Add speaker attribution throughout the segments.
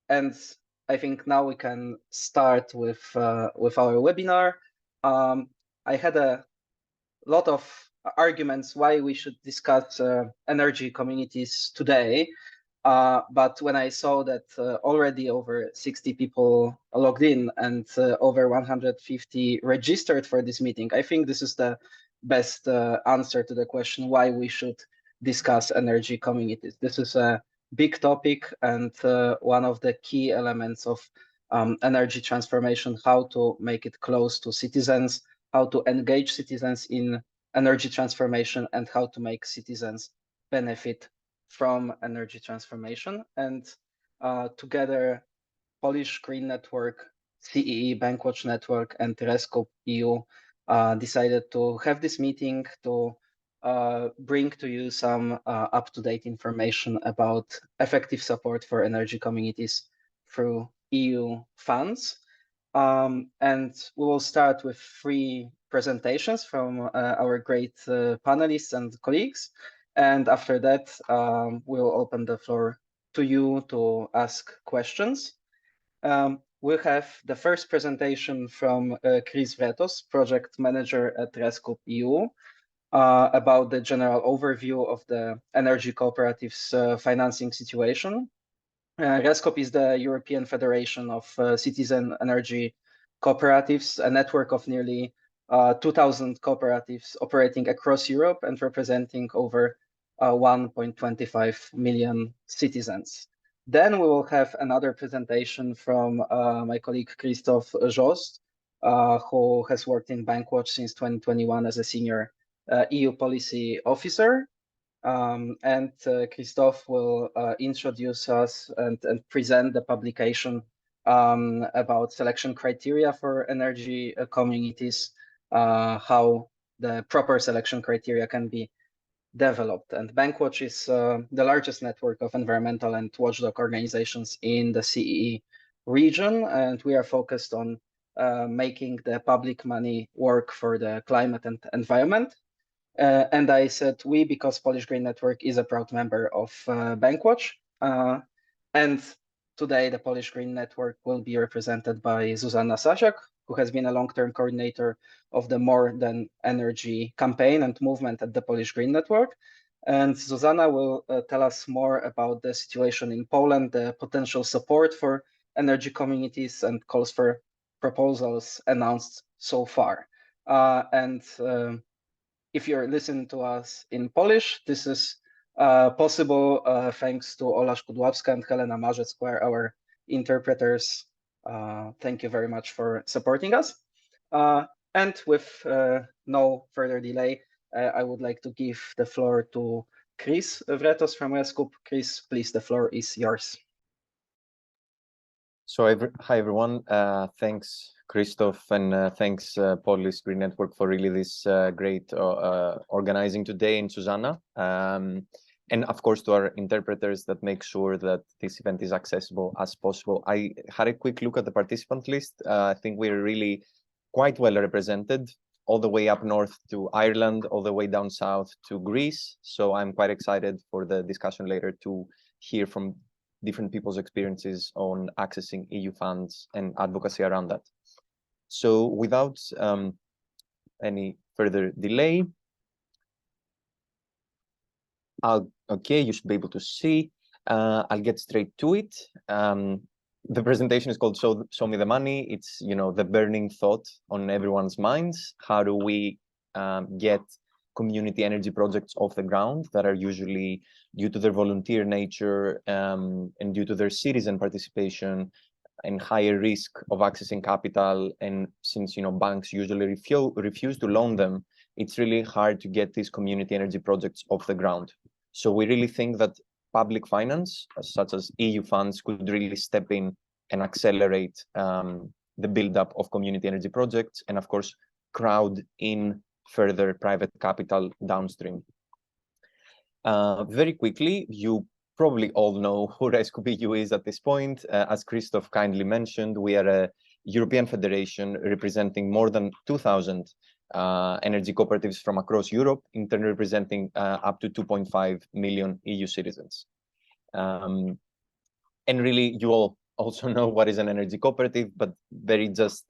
Speaker 1: And I think now we can start with our webinar. I had a lot of arguments why we should discuss energy communities today. But when I saw that already over 60 people logged in and over 150 registered for this meeting, I think this is the best answer to the question why we should discuss energy communities. This is a big topic and one of the key elements of energy transformation, how to make it close to citizens, how to engage citizens in energy transformation, and how to make citizens benefit from energy transformation. And together, Polish Green Network, CEE Bankwatch Network, and REScoop EU decided to have this meeting to bring to you some up-to-date information about effective support for energy communities through EU funds. And we will start with 3 presentations from our great panelists and colleagues. And after that, we'll open the floor to you to ask questions. We'll have the first presentation from Chris Vretos, project manager at REScoop EU, about the general overview of the energy cooperatives financing situation. REScoop is the European Federation of Citizen Energy Cooperatives, a network of nearly 2,000 cooperatives operating across Europe and representing over 1.25 million citizens. Then we will have another presentation from my colleague Krzysztof Mrozek, who has worked in Bankwatch since 2021 as a senior EU policy officer. And Krzysztof will introduce us and present the publication about selection criteria for energy communities, how the proper selection criteria can be developed. And Bankwatch is the largest network of environmental and watchdog organizations in the CEE region, and we are focused on making the public money work for the climate and environment. And I said we because Polish Green Network is a proud member of Bankwatch. And today the Polish Green Network will be represented by Zuzanna Sasiak, who has been a long-term coordinator of the More Than Energy campaign and movement at the Polish Green Network. And Zuzanna will tell us more about the situation in Poland, the potential support for energy communities, and calls for proposals announced so far. If you're listening to us in Polish, this is possible thanks to Ola Szkudławska and Helena Marzec, who are our interpreters. Thank you very much for supporting us. And with no further delay, I would like to give the floor to Chris Vretos from REScoop. Chris, please, the floor is yours.
Speaker 2: So hi everyone, thanks Krzysztof, and thanks Polish Green Network for really this great organizing today, and Susanna, and of course to our interpreters that make sure that this event is accessible as possible. I had a quick look at the participant list. I think we're really quite well represented, all the way up north to Ireland, all the way down south to Greece. So I'm quite excited for the discussion later to hear from different people's experiences on accessing EU funds and advocacy around that. So without any further delay, okay, you should be able to see. I'll get straight to it. The presentation is called Show Me the Money. It's, you know, the burning thought on everyone's minds. How do we get community energy projects off the ground that are usually, due to their volunteer nature and due to their citizen participation and higher risk of accessing capital, and since, you know, banks usually refuse to loan them, it's really hard to get these community energy projects off the ground. So we really think that public finance, such as EU funds, could really step in and accelerate the buildup of community energy projects, and of course crowd in further private capital downstream. Very quickly, you probably all know who REScoop EU is at this point. As Krzysztof kindly mentioned, we are a European federation representing more than 2,000 energy cooperatives from across Europe, in turn representing up to 2.5 million EU citizens. And really, you all also know what is an energy cooperative, but very just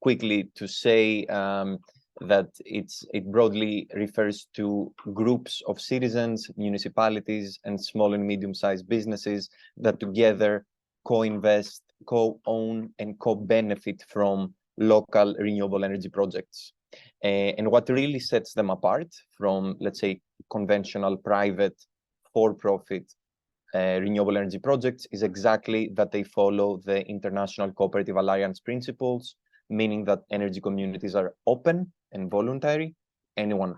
Speaker 2: quickly to say that it broadly refers to groups of citizens, municipalities, and small and medium-sized businesses that together co-invest, co-own, and co-benefit from local renewable energy projects. And what really sets them apart from, let's say, conventional private for-profit renewable energy projects is exactly that they follow the International Cooperative Alliance principles, meaning that energy communities are open and voluntary. Anyone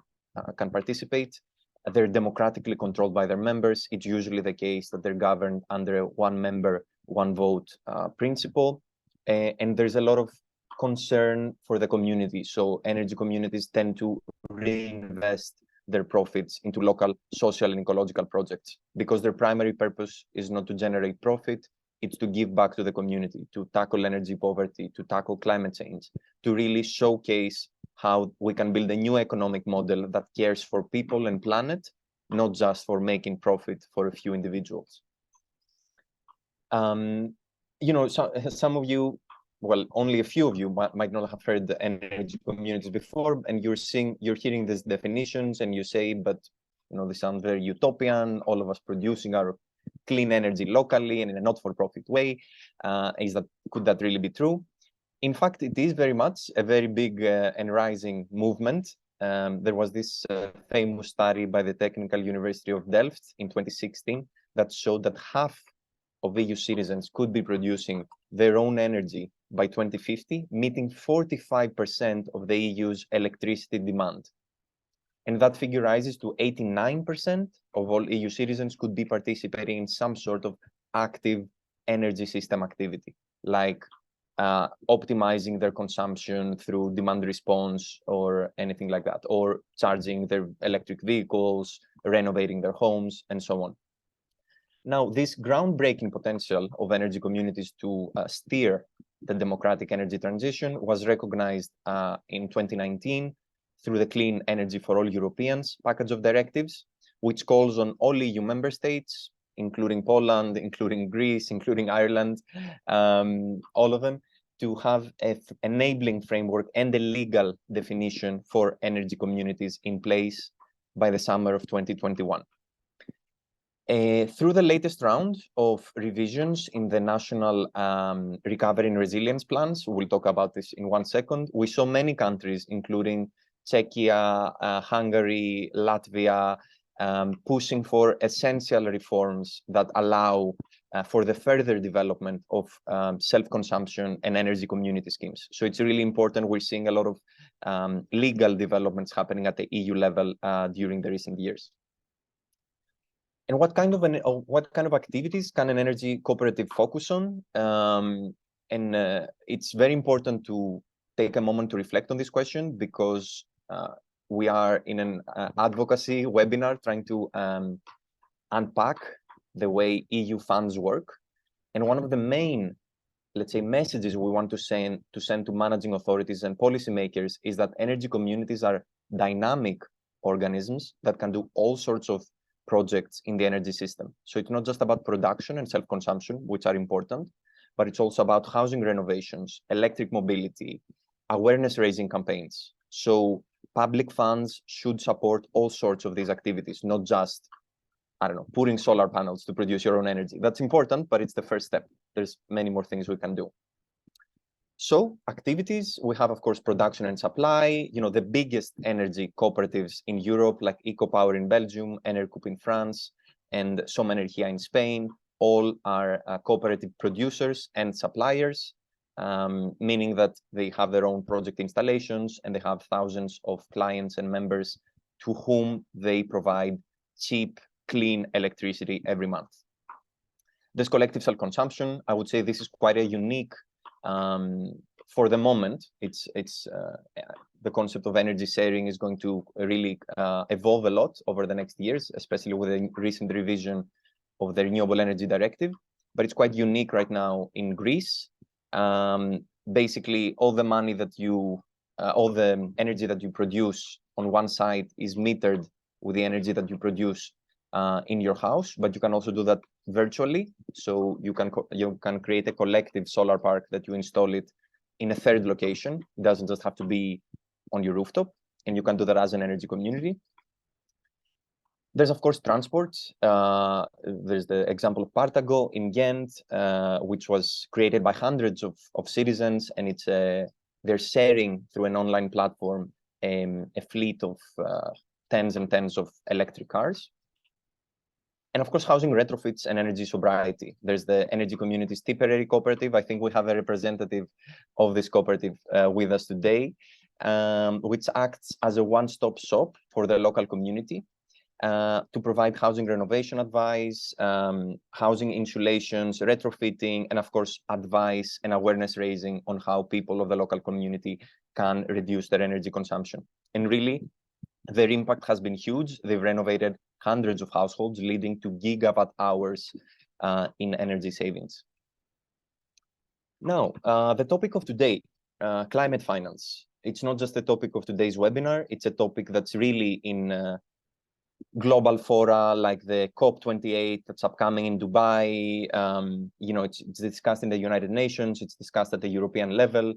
Speaker 2: can participate. They're democratically controlled by their members. It's usually the case that they're governed under a one member, one vote principle. And there's a lot of concern for the community. So energy communities tend to reinvest their profits into local social and ecological projects because their primary purpose is not to generate profit, it's to give back to the community, to tackle energy poverty, to tackle climate change, to really showcase how we can build a new economic model that cares for people and planet, not just for making profit for a few individuals. Some of you, well, only a few of you might not have heard the energy communities before, and you're hearing these definitions, and you say, but they sound very utopian. All of us producing our clean energy locally and in a not-for-profit way. Could that really be true? In fact, it is very much a very big and rising movement. There was this famous study by the Technical University of Delft in 2016 that showed that half of EU citizens could be producing their own energy by 2050, meeting 45% of the EU's electricity demand. And that figure rises to 89% of all EU citizens could be participating in some sort of active energy system activity, like optimizing their consumption through demand response or anything like that, or charging their electric vehicles, renovating their homes, and so on. Now, this groundbreaking potential of energy communities to steer the democratic energy transition was recognized in 2019 through the Clean Energy for All Europeans package of directives, which calls on all EU member states, including Poland, including Greece, including Ireland, all of them, to have an enabling framework and a legal definition for energy communities in place by the summer of 2021. Through the latest round of revisions in the national recovery and resilience plans, we'll talk about this in 1 second, we saw many countries, including Czechia, Hungary, Latvia, pushing for essential reforms that allow for the further development of self-consumption and energy community schemes. So it's really important. We're seeing a lot of legal developments happening at the EU level during the recent years. And what kind of activities can an energy cooperative focus on? It's very important to take a moment to reflect on this question because we are in an advocacy webinar trying to unpack the way EU funds work. And one of the main, let's say, messages we want to send to managing authorities and policymakers is that energy communities are dynamic organisms that can do all sorts of projects in the energy system. So it's not just about production and self-consumption, which are important, but it's also about housing renovations, electric mobility, awareness-raising campaigns. So public funds should support all sorts of these activities, not just, putting solar panels to produce your own energy. That's important, but it's the first step. There's many more things we can do. So activities, we have, of course, production and supply. The biggest energy cooperatives in Europe, like EcoPower in Belgium, REScoop in France, and Somenergia in Spain, all are cooperative producers and suppliers, meaning that they have their own project installations and they have thousands of clients and members to whom they provide cheap, clean electricity every month. This collective self-consumption, I would say this is quite a unique for the moment. It's the concept of energy sharing is going to really evolve a lot over the next years, especially with the recent revision of the Renewable Energy Directive. But it's quite unique right now in Greece. Basically, all the money that all the energy that you produce on one side is metered with the energy that you produce in your house, but you can also do that virtually. So you can create a collective solar park that you install it in a third location. It doesn't just have to be on your rooftop, and you can do that as an energy community. There's, of course, transport. There's the example of Partago in Ghent, which was created by hundreds of citizens, and it's they're sharing through an online platform a fleet of tens and tens of electric cars. And of course, housing retrofits and energy sobriety. There's the Energy Communities Tipperary Cooperative. I think we have a representative of this cooperative with us today, which acts as a one-stop shop for the local community to provide housing renovation advice, housing insulations, retrofitting, and of course, advice and awareness raising on how people of the local community can reduce their energy consumption. And really, their impact has been huge. They've renovated hundreds of households, leading to gigawatt hours in energy savings. Now, the topic of today, climate finance. It's not just a topic of today's webinar, it's a topic that's really in global fora like the COP28 that's upcoming in Dubai. You know, it's discussed in the United Nations, it's discussed at the European level.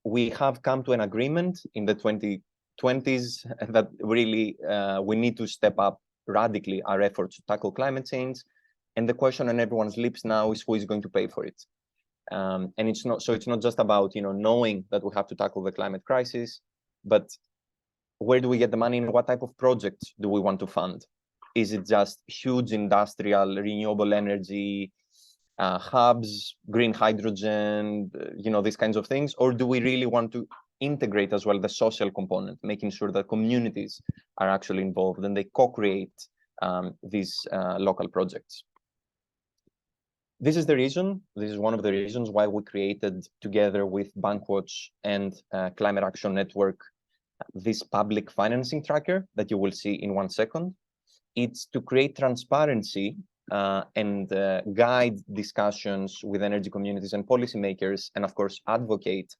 Speaker 2: We have come to an agreement in the 2020s that really we need to step up radically our efforts to tackle climate change. And the question on everyone's lips now is who is going to pay for it? And it's not just about, you know, knowing that we have to tackle the climate crisis, but where do we get the money and what type of projects do we want to fund? Is it just huge industrial renewable energy hubs, green hydrogen, you know, these kinds of things? Or do we really want to integrate as well the social component, making sure that communities are actually involved and they co-create these local projects? This is the reason, this is one of the reasons why we created, together with Bankwatch and Climate Action Network, this public financing tracker that you will see in 1 second. It's to create transparency and guide discussions with energy communities and policymakers, and of course, advocate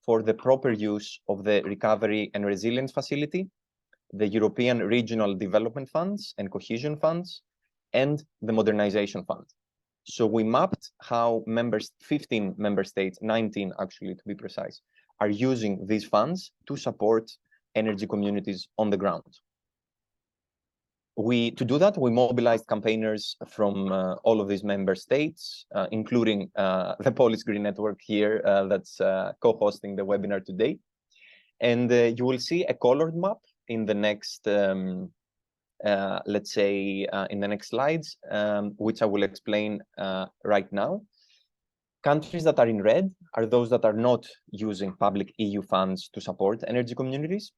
Speaker 2: for the proper use of the Recovery and Resilience Facility, the European Regional Development Funds and Cohesion Funds, and the Modernization Fund. So we mapped how 15 member states, 19 actually to be precise, are using these funds to support energy communities on the ground. To do that, we mobilized campaigners from all of these member states, including the Polish Green Network here that's co-hosting the webinar today. And you will see a colored map in the next, let's say, in the next slides, which I will explain right now. Countries that are in red are those that are not using public EU funds to support energy communities.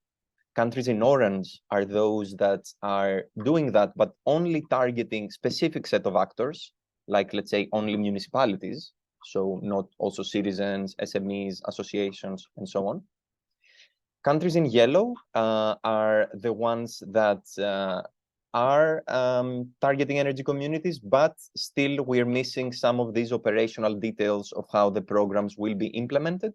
Speaker 2: Countries in orange are those that are doing that, but only targeting specific set of actors, like, let's say, only municipalities, so not also citizens, SMEs, associations, and so on. Countries in yellow are the ones that are targeting energy communities, but still we're missing some of these operational details of how the programs will be implemented.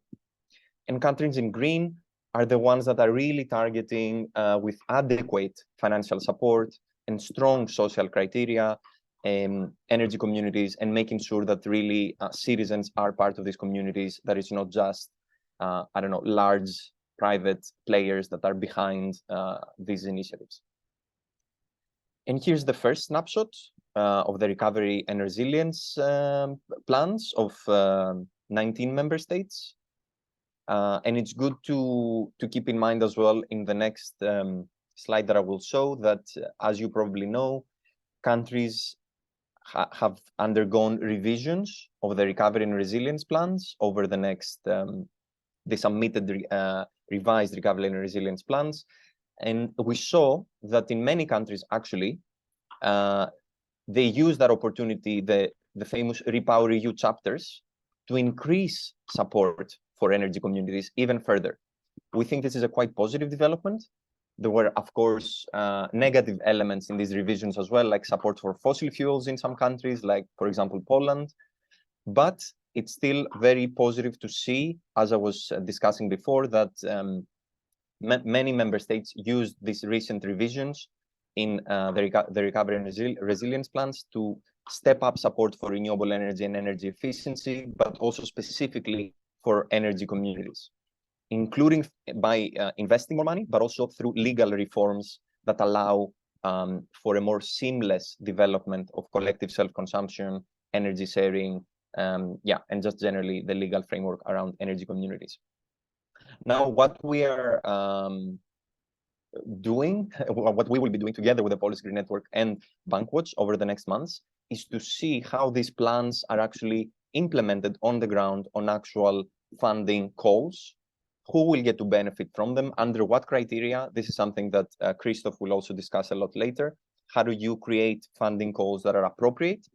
Speaker 2: And countries in green are the ones that are really targeting with adequate financial support and strong social criteria, energy communities, and making sure that really citizens are part of these communities, that it's not just, I don't know, large private players that are behind these initiatives. And here's the first snapshot of the recovery and resilience plans of 19 member states. And it's good to keep in mind as well in the next slide that I will show that, as you probably know, countries have undergone revisions of the recovery and resilience plans over the next, they submitted revised recovery and resilience plans. And we saw that in many countries, actually, they use that opportunity, the famous Repower EU chapters, to increase support for energy communities even further. We think this is a quite positive development. There were, of course, negative elements in these revisions as well, like support for fossil fuels in some countries, like, for example, Poland. But it's still very positive to see, as I was discussing before, that many member states used these recent revisions in the recovery and resilience plans to step up support for renewable energy and energy efficiency, but also specifically for energy communities, including by investing more money, but also through legal reforms that allow for a more seamless development of collective self-consumption, energy sharing, and just generally the legal framework around energy communities. Now, what we are doing, what we will be doing together with the Polish Green Network and Bankwatch over the next months, is to see how these plans are actually implemented on the ground on actual funding calls, who will get to benefit from them, under what criteria. This is something that Krzysztof will also discuss a lot later. How do you create funding calls that are appropriate,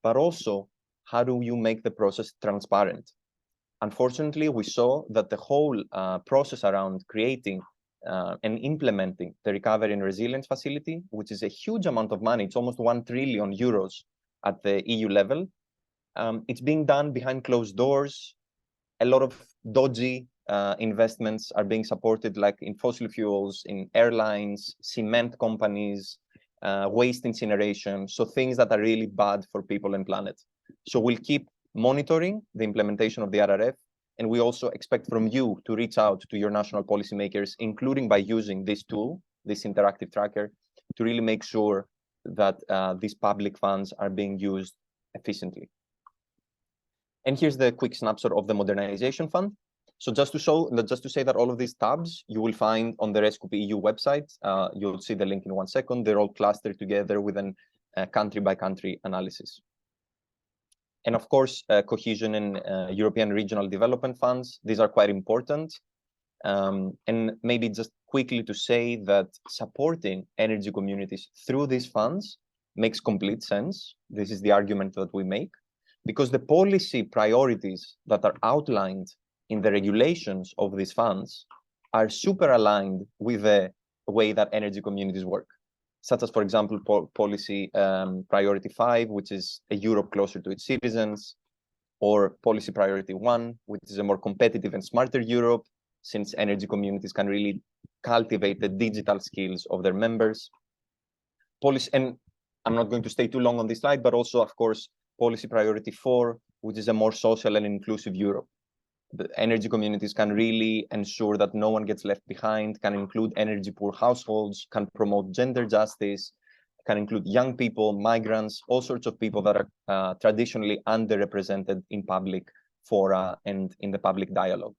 Speaker 2: but also how do you make the process transparent? Unfortunately, we saw that the whole process around creating and implementing the Recovery and Resilience Facility, which is a huge amount of money, it's almost 1 trillion euros at the EU level. It's being done behind closed doors. A lot of dodgy investments are being supported, like in fossil fuels, in airlines, cement companies, waste incineration, so things that are really bad for people and planet. So we'll keep monitoring the implementation of the RRF, and we also expect from you to reach out to your national policymakers, including by using this tool, this interactive tracker, to really make sure that these public funds are being used efficiently. And here's the quick snapshot of the modernization fund. So just to say that all of these tabs you will find on the REScoop EU website. You'll see the link in 1 second. They're all clustered together with a country-by-country analysis. And of course, cohesion and European regional development funds. These are quite important. And maybe just quickly to say that supporting energy communities through these funds makes complete sense. This is the argument that we make, because the policy priorities that are outlined in the regulations of these funds are super aligned with the way that energy communities work, such as, for example, policy priority 5, which is a Europe closer to its citizens, or policy priority 1, which is a more competitive and smarter Europe, since energy communities can really cultivate the digital skills of their members. And I'm not going to stay too long on this slide, but also, of course, policy priority 4, which is a more social and inclusive Europe. The energy communities can really ensure that no one gets left behind, can include energy poor households, can promote gender justice, can include young people, migrants, all sorts of people that are traditionally underrepresented in public fora and in the public dialogue.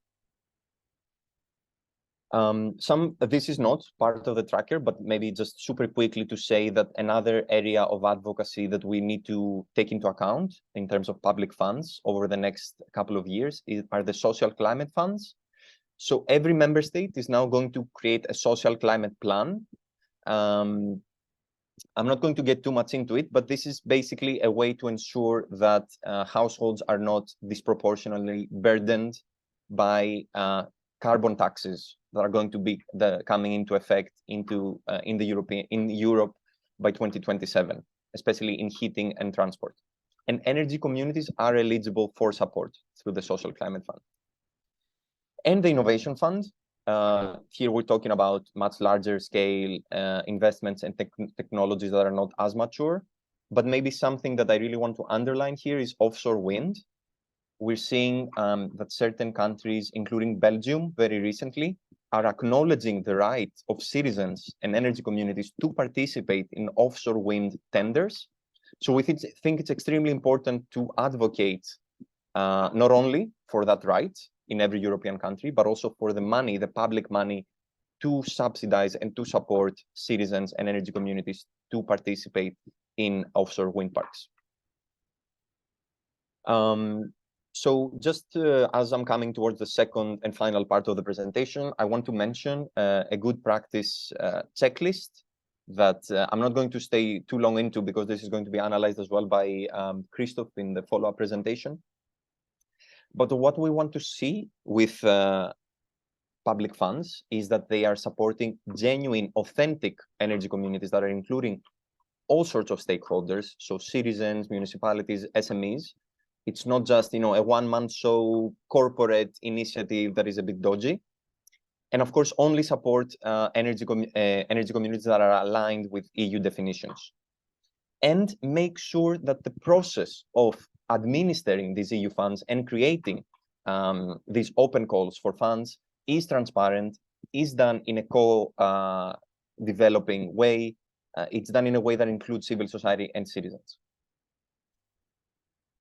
Speaker 2: This is not part of the tracker, but maybe just super quickly to say that another area of advocacy that we need to take into account in terms of public funds over the next couple of years are the social climate funds. So every member state is now going to create a social climate plan. I'm not going to get too much into it, but this is basically a way to ensure that households are not disproportionately burdened by carbon taxes that are going to be coming into effect in Europe by 2027, especially in heating and transport. And energy communities are eligible for support through the Social Climate Fund. And the Innovation Fund, here we're talking about much larger scale investments and technologies that are not as mature, but maybe something that I really want to underline here is offshore wind. We're seeing that certain countries, including Belgium very recently, are acknowledging the right of citizens and energy communities to participate in offshore wind tenders. So we think it's extremely important to advocate not only for that right in every European country, but also for the money, the public money, to subsidize and to support citizens and energy communities to participate in offshore wind parks. So just as I'm coming towards the second and final part of the presentation, I want to mention a good practice checklist that I'm not going to stay too long into, because this is going to be analyzed as well by Krzysztof in the follow-up presentation. But what we want to see with public funds is that they are supporting genuine, authentic energy communities that are including all sorts of stakeholders, so citizens, municipalities, SMEs. It's not just, a one-man show corporate initiative that is a bit dodgy. And of course, only support energy communities that are aligned with EU definitions. And make sure that the process of administering these EU funds and creating these open calls for funds is transparent, is done in a co-developing way. It's done in a way that includes civil society and citizens.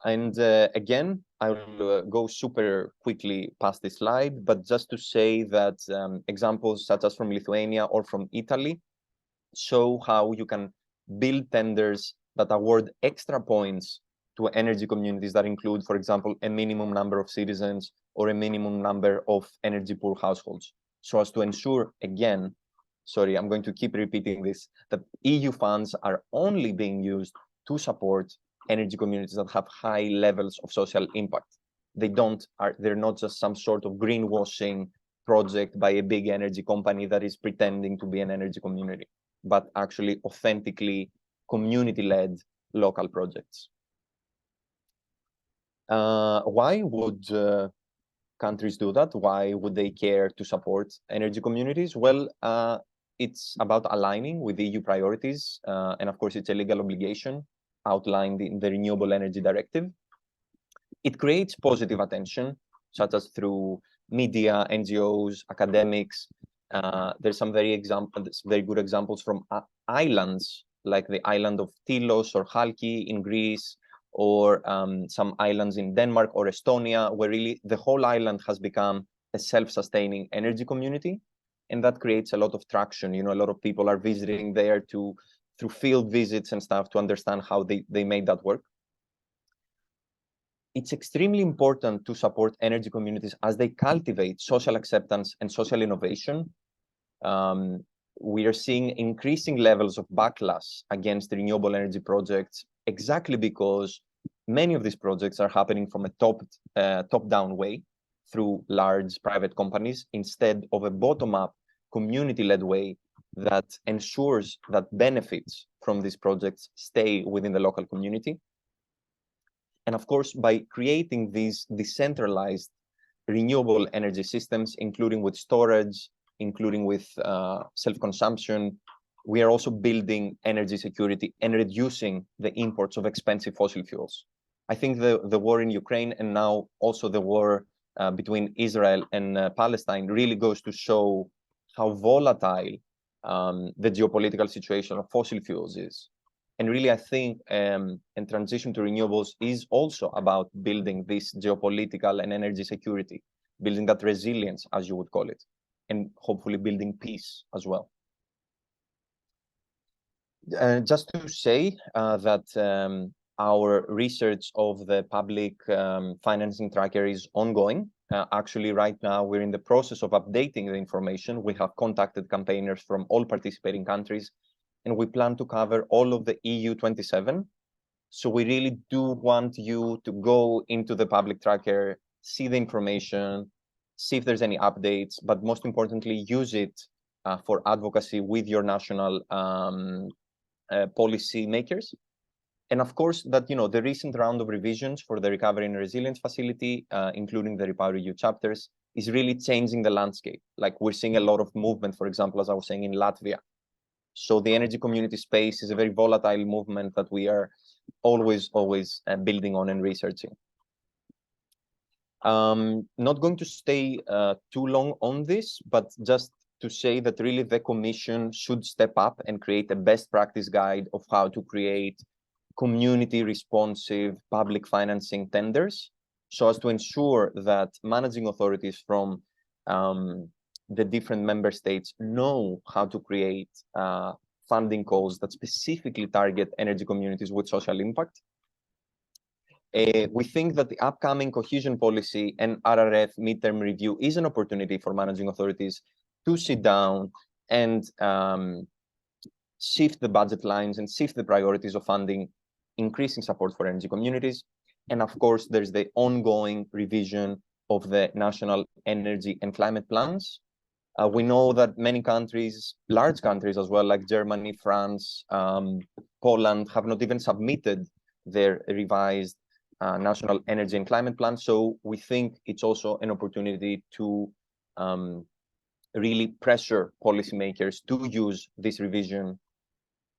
Speaker 2: And again, I will go super quickly past this slide, but just to say that examples such as from Lithuania or from Italy show how you can build tenders that award extra points to energy communities that include, for example, a minimum number of citizens or a minimum number of energy poor households, so as to ensure, again, sorry, I'm going to keep repeating this, that EU funds are only being used to support energy communities that have high levels of social impact. They're not just some sort of greenwashing project by a big energy company that is pretending to be an energy community, but actually authentically community-led local projects. Why would countries do that? Why would they care to support energy communities? Well, it's about aligning with EU priorities, and of course, it's a legal obligation outlined in the Renewable Energy Directive. It creates positive attention, such as through media, NGOs, academics. There's some very good examples from islands, like the island of Tilos or Halki in Greece, or some islands in Denmark or Estonia, where really the whole island has become a self-sustaining energy community. And that creates a lot of traction. You know, a lot of people are visiting there through field visits and stuff to understand how they made that work. It's extremely important to support energy communities as they cultivate social acceptance and social innovation. We are seeing increasing levels of backlash against renewable energy projects, exactly because many of these projects are happening from a top-down way through large private companies, instead of a bottom-up, community-led way that ensures that benefits from these projects stay within the local community. And of course, by creating these decentralized renewable energy systems, including with storage, including with self-consumption, we are also building energy security and reducing the imports of expensive fossil fuels. I think the war in Ukraine, and now also the war between Israel and Palestine, really goes to show how volatile the geopolitical situation of fossil fuels is. And really, I think and transition to renewables is also about building this geopolitical and energy security, building that resilience, as you would call it, and hopefully building peace as well. Just to say that our research of the public financing tracker is ongoing. Actually, right now, we're in the process of updating the information. We have contacted campaigners from all participating countries, and we plan to cover all of the EU 27. So we really do want you to go into the public tracker, see the information, see if there's any updates, but most importantly, use it for advocacy with your national policy makers. And of course, that the recent round of revisions for the Recovery and Resilience Facility, including the REPowerEU chapters, is really changing the landscape. Like, we're seeing a lot of movement, for example, as I was saying, in Latvia. So the energy community space is a very volatile movement that we are always building on and researching. Not going to stay too long on this, but just to say that really the Commission should step up and create a best practice guide of how to create community responsive public financing tenders, so as to ensure that managing authorities from the different member states know how to create funding calls that specifically target energy communities with social impact. We think that the upcoming cohesion policy and RRF midterm review is an opportunity for managing authorities to sit down and shift the budget lines and shift the priorities of funding, increasing support for energy communities. And of course, there's the ongoing revision of the national energy and climate plans. We know that many countries, large countries as well, like Germany, France, Poland, have not even submitted their revised national energy and climate plan. So we think it's also an opportunity to really pressure policymakers to use this revision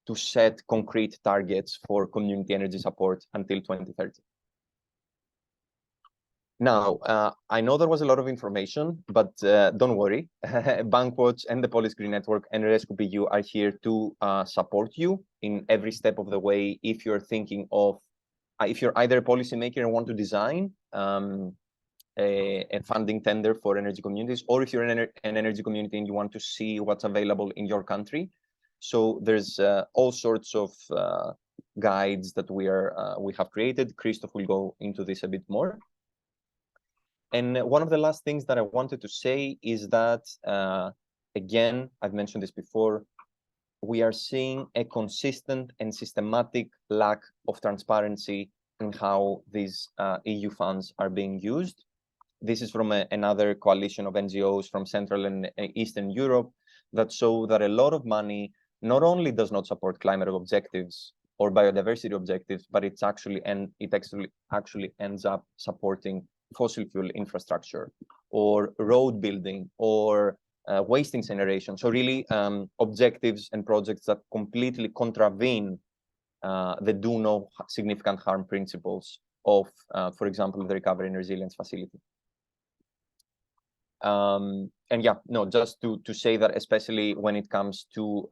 Speaker 2: to set concrete targets for community energy support until 2030. Now, I know there was a lot of information, but don't worry. Bankwatch and the Polish Green Network and REScoop EU are here to support you in every step of the way. If you're thinking of, if you're either a policymaker and want to design a funding tender for energy communities, or if you're an energy community and you want to see what's available in your country. So there's all sorts of guides that we have created. Krzysztof will go into this a bit more. And one of the last things that I wanted to say is that, again, I've mentioned this before, we are seeing a consistent and systematic lack of transparency in how these EU funds are being used. This is from another coalition of NGOs from Central and Eastern Europe that show that a lot of money not only does not support climate objectives or biodiversity objectives, but it actually ends up supporting fossil fuel infrastructure or road building or waste incineration. So really objectives and projects that completely contravene the do no significant harm principles of, for example, the Recovery and Resilience Facility. And yeah, no, just to say that, especially when it comes to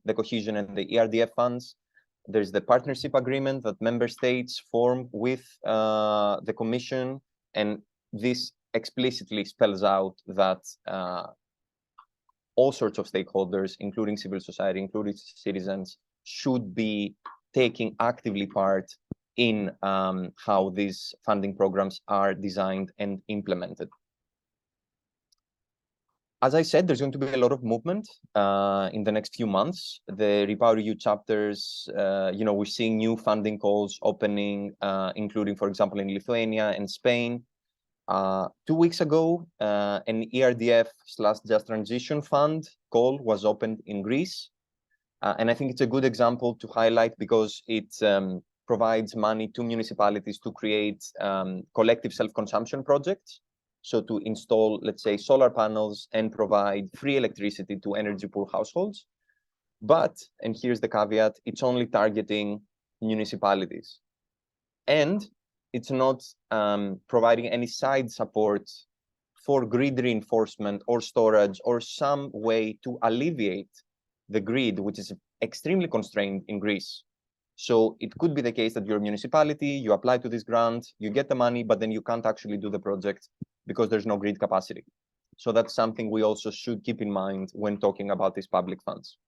Speaker 2: the cohesion and the ERDF funds, there's the partnership agreement that member states form with the Commission, and this explicitly spells out that all sorts of stakeholders, including civil society, including citizens, should be taking actively part in how these funding programs are designed and implemented. As I said, there's going to be a lot of movement in the next few months. The Repower EU chapters, we're seeing new funding calls opening, including, for example, in Lithuania and Spain. 2 weeks ago, an ERDF/Just Transition Fund call was opened in Greece. And I think it's a good example to highlight because it provides money to municipalities to create collective self-consumption projects. So to install, let's say, solar panels and provide free electricity to energy poor households. But, and here's the caveat, it's only targeting municipalities. And it's not providing any side support for grid reinforcement or storage or some way to alleviate the grid, which is extremely constrained in Greece. So it could be the case that you're a municipality, you apply to this grant, you get the money, but then you can't actually do the project because there's no grid capacity. So that's something we also should keep in mind when talking about these public funds.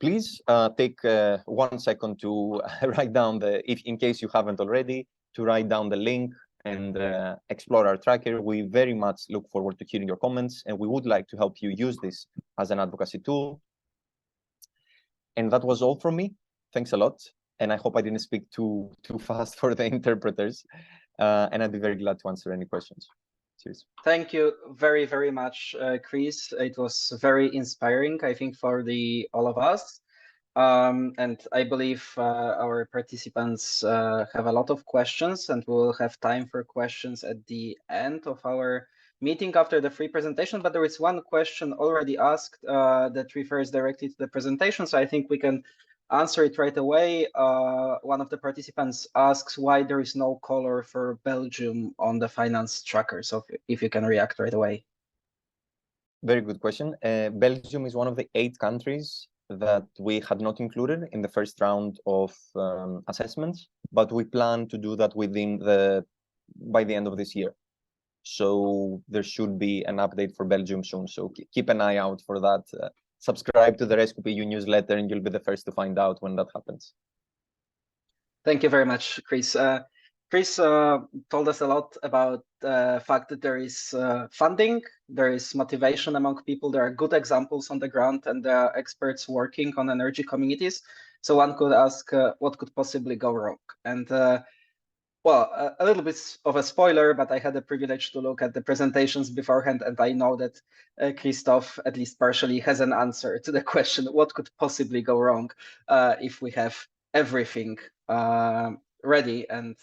Speaker 2: Please take 1 second to write down in case you haven't already, to write down the link and explore our tracker. We very much look forward to hearing your comments, and we would like to help you use this as an advocacy tool. And that was all from me. Thanks a lot. And I hope I didn't speak too fast for the interpreters. And I'd be very glad to answer any questions. Cheers.
Speaker 1: Thank you very, very much, Chris. It was very inspiring, I think, for all of us. And I believe our participants have a lot of questions, and we'll have time for questions at the end of our meeting after the free presentation. But there is one question already asked that refers directly to the presentation, so I think we can answer it right away. One of the participants asks why there is no color for Belgium on the finance tracker. So if you can react right away.
Speaker 2: Very good question. Belgium is one of the 8 countries that we had not included in the first round of assessments, but we plan to do that by the end of this year. So there should be an update for Belgium soon. So keep an eye out for that. Subscribe to the REScoop EU newsletter, and you'll be the first to find out when that happens.
Speaker 1: Thank you very much, Chris. Chris told us a lot about the fact that there is funding, there is motivation among people, there are good examples on the ground, and there are experts working on energy communities. So one could ask, what could possibly go wrong? And well, a little bit of a spoiler, but I had the privilege to look at the presentations beforehand, and I know that Krzysztof, at least partially, has an answer to the question, what could possibly go wrong if we have everything ready, and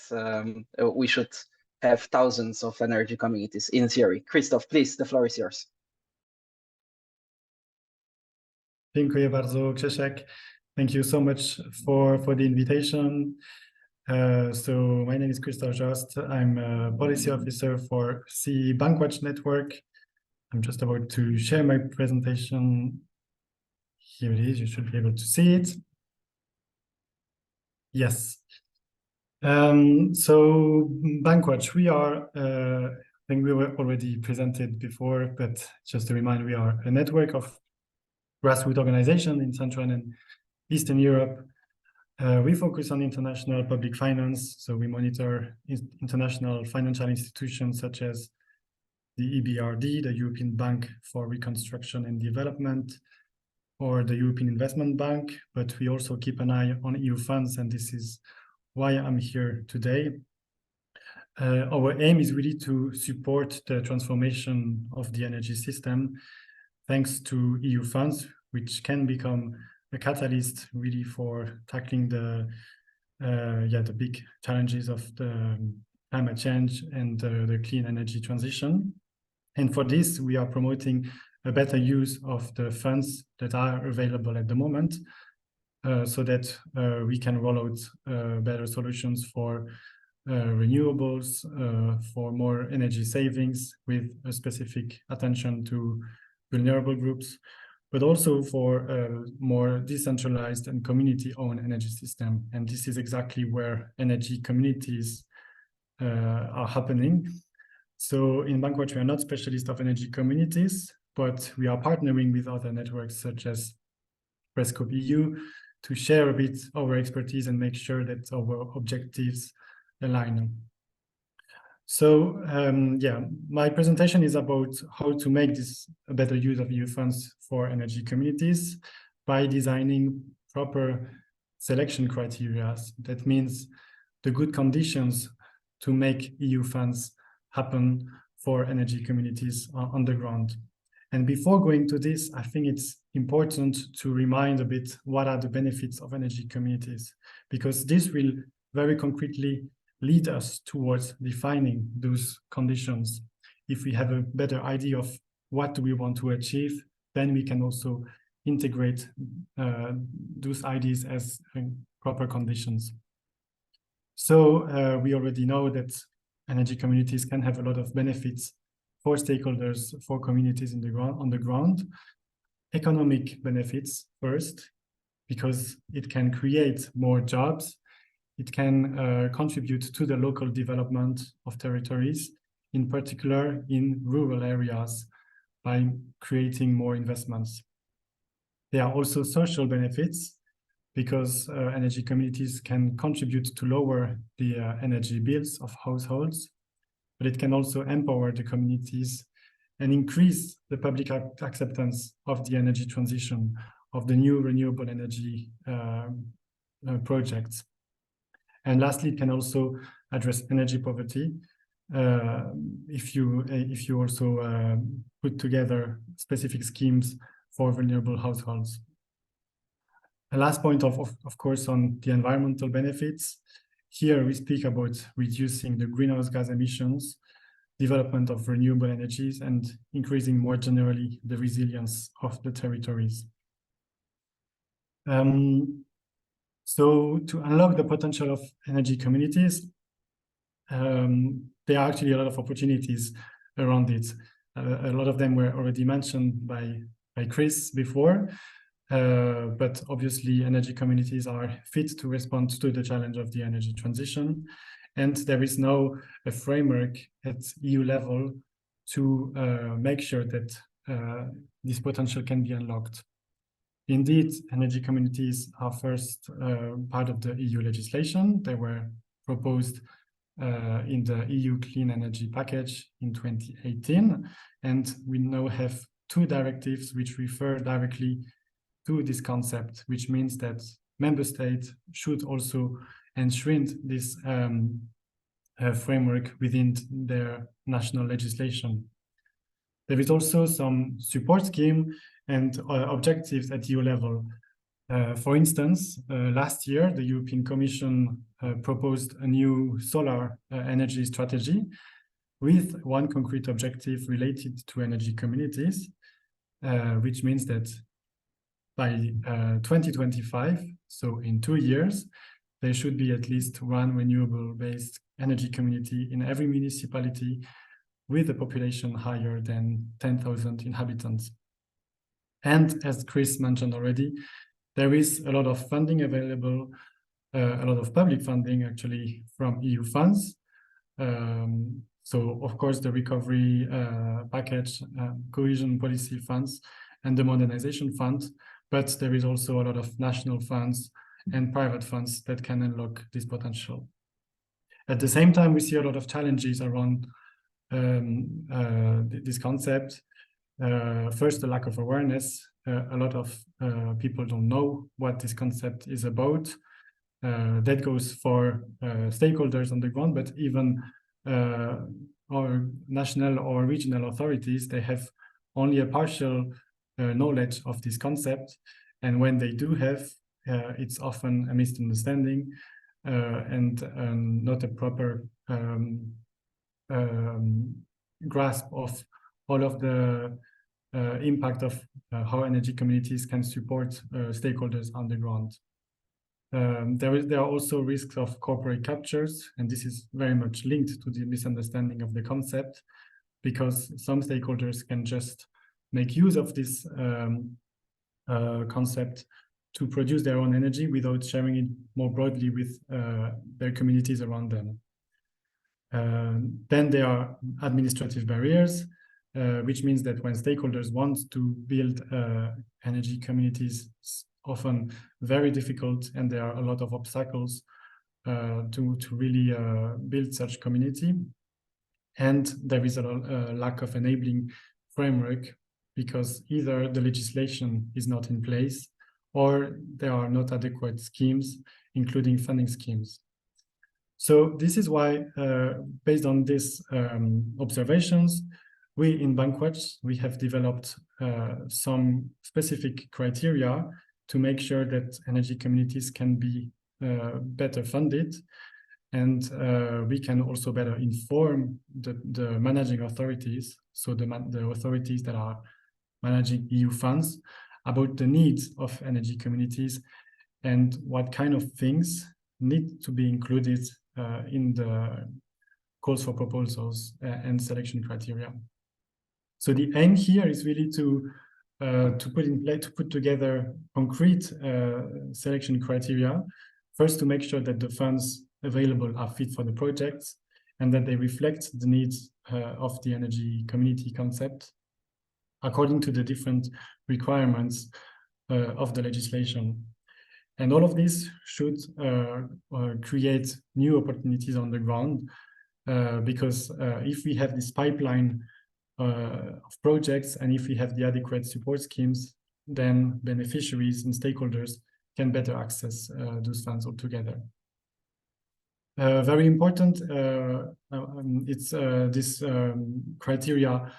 Speaker 1: we should have thousands of energy communities in theory. Krzysztof, please, the floor is yours.
Speaker 3: Dziękuję bardzo, Krzyszek. Thank you so much for the invitation. So my name is Krzysztof Mrozek. I'm a policy officer for CEE Bankwatch Network. I'm just about to share my presentation. Here it is. You should be able to see it. Yes. So Bankwatch, we are, I think we were already presented before, but just to remind, we are a network of grassroots organizations in Central and Eastern Europe. We focus on international public finance, so we monitor international financial institutions such as the EBRD, the European Bank for Reconstruction and Development, or the European Investment Bank, but we also keep an eye on EU funds, and this is why I'm here today. Our aim is really to support the transformation of the energy system thanks to EU funds, which can become a catalyst really for tackling the big challenges of the climate change and the clean energy transition. And for this, we are promoting a better use of the funds that are available at the moment, so that we can roll out better solutions for renewables, for more energy savings with a specific attention to vulnerable groups, but also for more decentralized and community-owned energy system. And this is exactly where energy communities are happening. So in Bankwatch, we are not specialists of energy communities, but we are partnering with other networks such as REScoop EU to share a bit our expertise and make sure that our objectives align. So my presentation is about how to make this a better use of EU funds for energy communities by designing proper selection criteria. That means the good conditions to make EU funds happen for energy communities on the ground. And before going to this, I think it's important to remind a bit what are the benefits of energy communities, because this will very concretely lead us towards defining those conditions. If we have a better idea of what do we want to achieve, then we can also integrate those ideas as proper conditions. So we already know that energy communities can have a lot of benefits for stakeholders, for communities on the ground. Economic benefits first, because it can create more jobs. It can contribute to the local development of territories, in particular in rural areas, by creating more investments. There are also social benefits, because energy communities can contribute to lower the energy bills of households, but it can also empower the communities and increase the public acceptance of the energy transition, of the new renewable energy projects. And lastly, it can also address energy poverty if you also put together specific schemes for vulnerable households. The last point, of course, on the environmental benefits. Here we speak about reducing the greenhouse gas emissions, development of renewable energies, and increasing more generally the resilience of the territories. So to unlock the potential of energy communities, there are actually a lot of opportunities around it. A lot of them were already mentioned by Chris before, but obviously energy communities are fit to respond to the challenge of the energy transition. And there is now a framework at EU level to make sure that this potential can be unlocked. Indeed, energy communities are first part of the EU legislation. They were proposed in the EU Clean Energy Package in 2018. And we now have 2 directives which refer directly to this concept, which means that member states should also enshrine this framework within their national legislation. There is also some support scheme and objectives at EU level For instance, last year, the European Commission proposed a new solar energy strategy with one concrete objective related to energy communities, which means that by 2025, so in 2 years, there should be at least one renewable-based energy community in every municipality with a population higher than 10,000 inhabitants. And as Chris mentioned already, there is a lot of funding available, a lot of public funding actually from EU funds. So of course the recovery package, cohesion policy funds, and the modernization fund, but there is also a lot of national funds and private funds that can unlock this potential. At the same time, we see a lot of challenges around this concept. First, the lack of awareness. A lot of people don't know what this concept is about. That goes for stakeholders on the ground, but even our national or regional authorities, they have only a partial knowledge of this concept. And when they do have, it's often a misunderstanding and not a proper grasp of all of the impact of how energy communities can support stakeholders on the ground. There are also risks of corporate captures, and this is very much linked to the misunderstanding of the concept, because some stakeholders can just make use of this concept to produce their own energy without sharing it more broadly with their communities around them. Then there are administrative barriers, which means that when stakeholders want to build energy communities, it's often very difficult, and there are a lot of obstacles to really build such community. And there is a lack of enabling framework, because either the legislation is not in place or there are not adequate schemes, including funding schemes. So this is why, based on these observations, we in Bankwatch, we have developed some specific criteria to make sure that energy communities can be better funded, and we can also better inform the managing authorities, so the authorities that are managing EU funds, about the needs of energy communities and what kind of things need to be included in the calls for proposals and selection criteria. So the aim here is really to put together concrete selection criteria. First, to make sure that the funds available are fit for the projects and that they reflect the needs of the energy community concept according to the different requirements of the legislation. And all of this should create new opportunities on the ground, because if we have this pipeline of projects, and if we have the adequate support schemes, then beneficiaries and stakeholders can better access those funds altogether. Very important, this criteria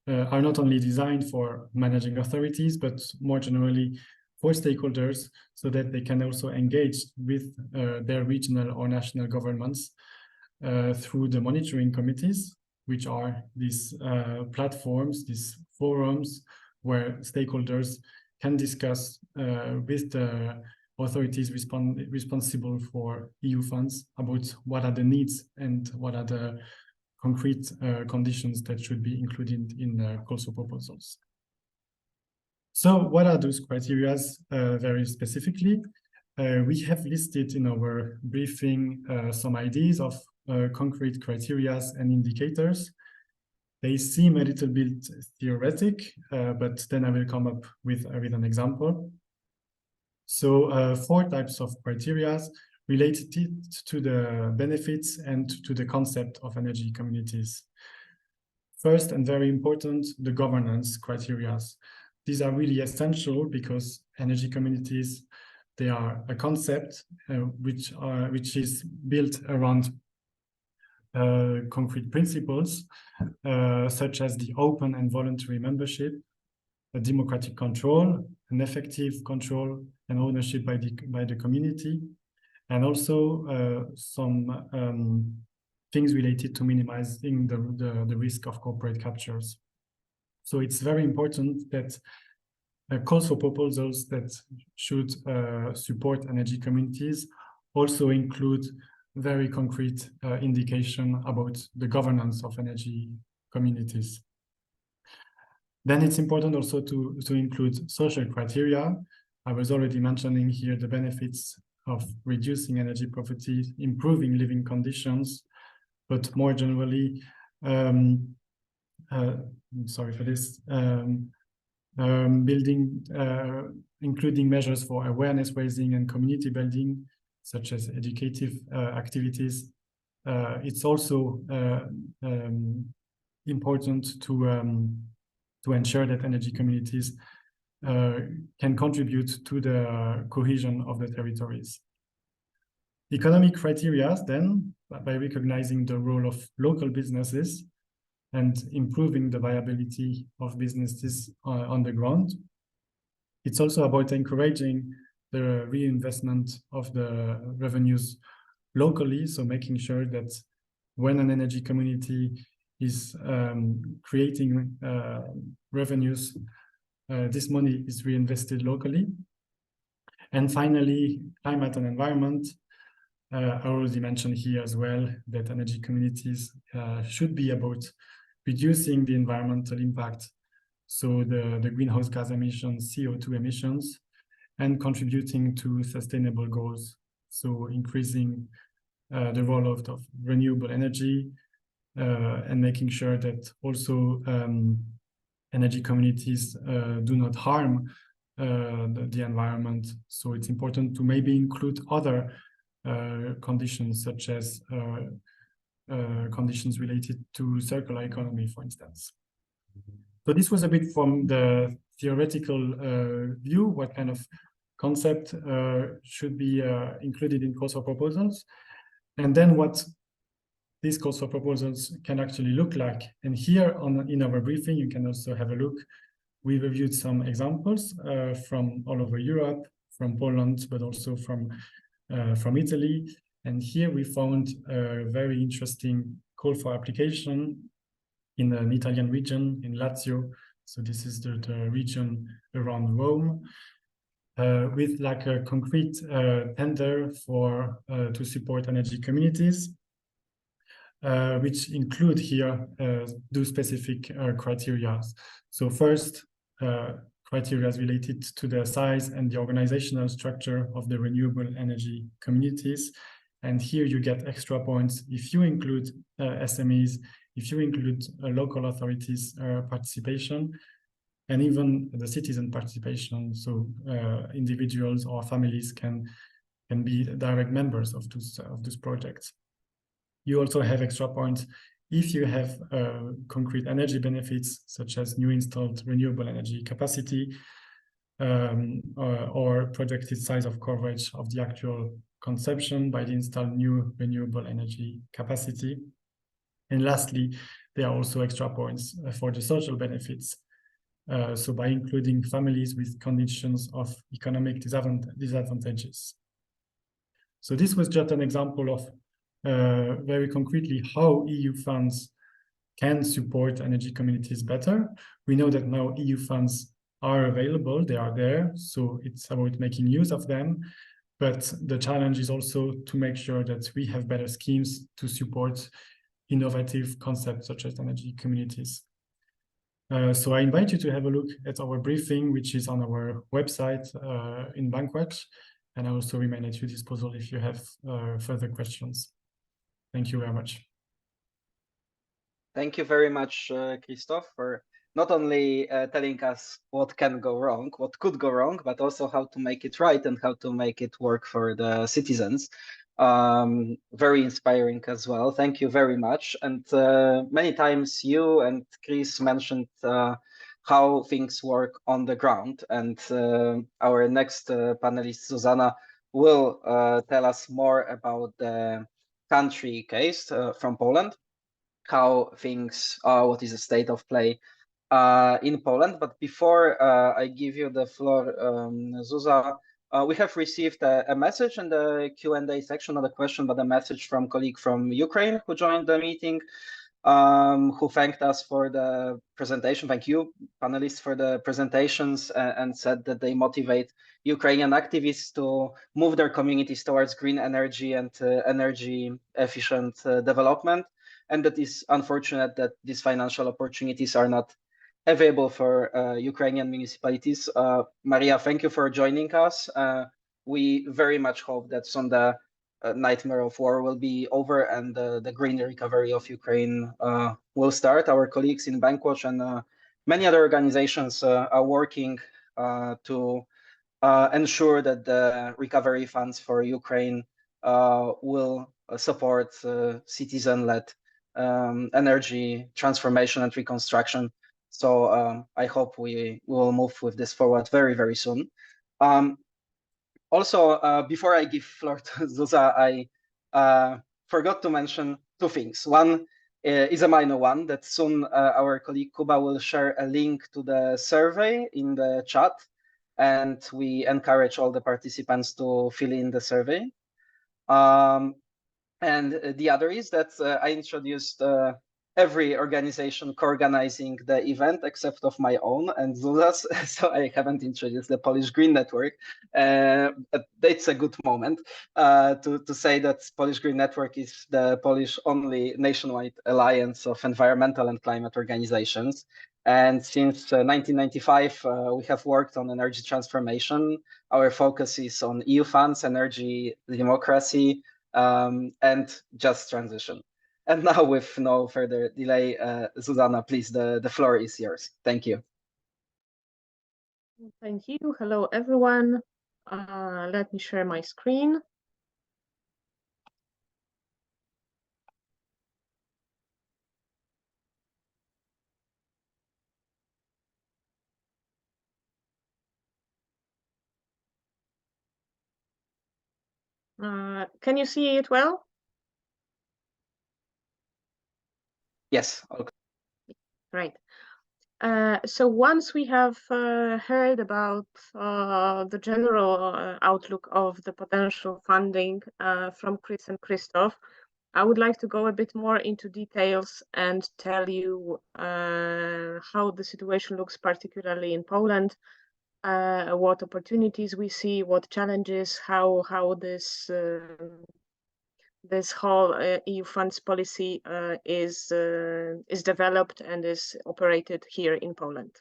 Speaker 3: are not only designed for managing authorities, but more generally for stakeholders, so that they can also engage with their regional or national governments through the monitoring committees, which are these platforms, these forums where stakeholders can discuss with the authorities responsible for EU funds about what are the needs and what are the concrete conditions that should be included in the calls for proposals. So what are those criteria very specifically? We have listed in our briefing some ideas of concrete criteria and indicators. They seem a little bit theoretic, but then I will come up with an example. So 4 types of criteria related to the benefits and to the concept of energy communities. First, and very important, the governance criteria. These are really essential because energy communities, they are a concept which is built around concrete principles, such as the open and voluntary membership, a democratic control, an effective control and ownership by the community, and also some things related to minimizing the risk of corporate captures. So it's very important that calls for proposals that should support energy communities also include very concrete indication about the governance of energy communities. Then it's important also to include social criteria. I was already mentioning here the benefits of reducing energy poverty, improving living conditions, but more generally, sorry for this, including measures for awareness raising and community building, such as educative activities. It's also important to ensure that energy communities can contribute to the cohesion of the territories. Economic criteria, then, by recognizing the role of local businesses and improving the viability of businesses on the ground. It's also about encouraging the reinvestment of the revenues locally, so making sure that when an energy community is creating revenues, this money is reinvested locally. And finally, climate and environment. I already mentioned here as well that energy communities should be about reducing the environmental impact, so the greenhouse gas emissions, CO2 emissions, and contributing to sustainable goals, so increasing the rollout of renewable energy, and making sure that also energy communities do not harm the environment. So it's important to maybe include other conditions, such as conditions related to circular economy, for instance. So this was a bit from the theoretical view, what kind of concept should be included in calls for proposals, and then what these calls for proposals can actually look like. And here in our briefing, you can also have a look. We reviewed some examples from all over Europe, from Poland, but also from Italy. And here we found a very interesting call for application in an Italian region, in Lazio. So this is the region around Rome, with like a concrete tender for to support energy communities, which include here do specific criteria. So first, criteria related to the size and the organizational structure of the renewable energy communities. And here you get extra points if you include SMEs, if you include local authorities participation, and even the citizen participation. So individuals or families can be direct members of those projects. You also have extra points if you have concrete energy benefits, such as new installed renewable energy capacity, or projected size of coverage of the actual consumption by the installed new renewable energy capacity. And lastly, there are also extra points for the social benefits. So by including families with conditions of economic disadvantages. So this was just an example of very concretely how EU funds can support energy communities better. We know that now EU funds are available, they are there, so it's about making use of them. But the challenge is also to make sure that we have better schemes to support innovative concepts such as energy communities. So I invite you to have a look at our briefing, which is on our website in Bankwatch, and I also remain at your disposal if you have further questions. Thank you very much.
Speaker 1: Thank you very much, Krzysztof, for not only telling us what can go wrong, what could go wrong, but also how to make it right and how to make it work for the citizens. Very inspiring as well. Thank you very much. And many times you and Chris mentioned how things work on the ground. And our next panelist, Zuzanna, will tell us more about the country case from Poland, how things are, what is the state of play in Poland. But before I give you the floor, Zuza, we have received a message in the Q&A section, not a question, but a message from a colleague from Ukraine who joined the meeting, who thanked us for the presentation. Thank you, panelists, for the presentations, and said that they motivate Ukrainian activists to move their communities towards green energy and energy efficient development. And that is unfortunate that these financial opportunities are not available for Ukrainian municipalities. Maria, thank you for joining us. We very much hope that soon the nightmare of war will be over and the green recovery of Ukraine will start. Our colleagues in Bankwatch and many other organizations are working to ensure that the recovery funds for Ukraine will support citizen-led energy transformation and reconstruction. So I hope we will move with this forward very, very soon. Also, before I give floor to Zuza, I forgot to mention two things. One is a minor one, that soon our colleague Kuba will share a link to the survey in the chat, and we encourage all the participants to fill in the survey. And the other is that I introduced every organization co-organizing the event except of my own and Zuza's, so I haven't introduced the Polish Green Network. But it's a good moment to say that Polish Green Network is the Polish only nationwide alliance of environmental and climate organizations. And since 1995, we have worked on energy transformation. Our focus is on EU funds, energy democracy, and just transition. And now, with no further delay, Zuzanna, please, the floor is yours. Thank you.
Speaker 4: Thank you. Hello, everyone. Let me share my screen. Can you see it well?
Speaker 1: Yes. Okay.
Speaker 4: Great. So once we have heard about the general outlook of the potential funding from Chris and Krzysztof, I would like to go a bit more into details and tell you how the situation looks, particularly in Poland, what opportunities we see, what challenges, how this whole EU funds policy is developed and is operated here in Poland.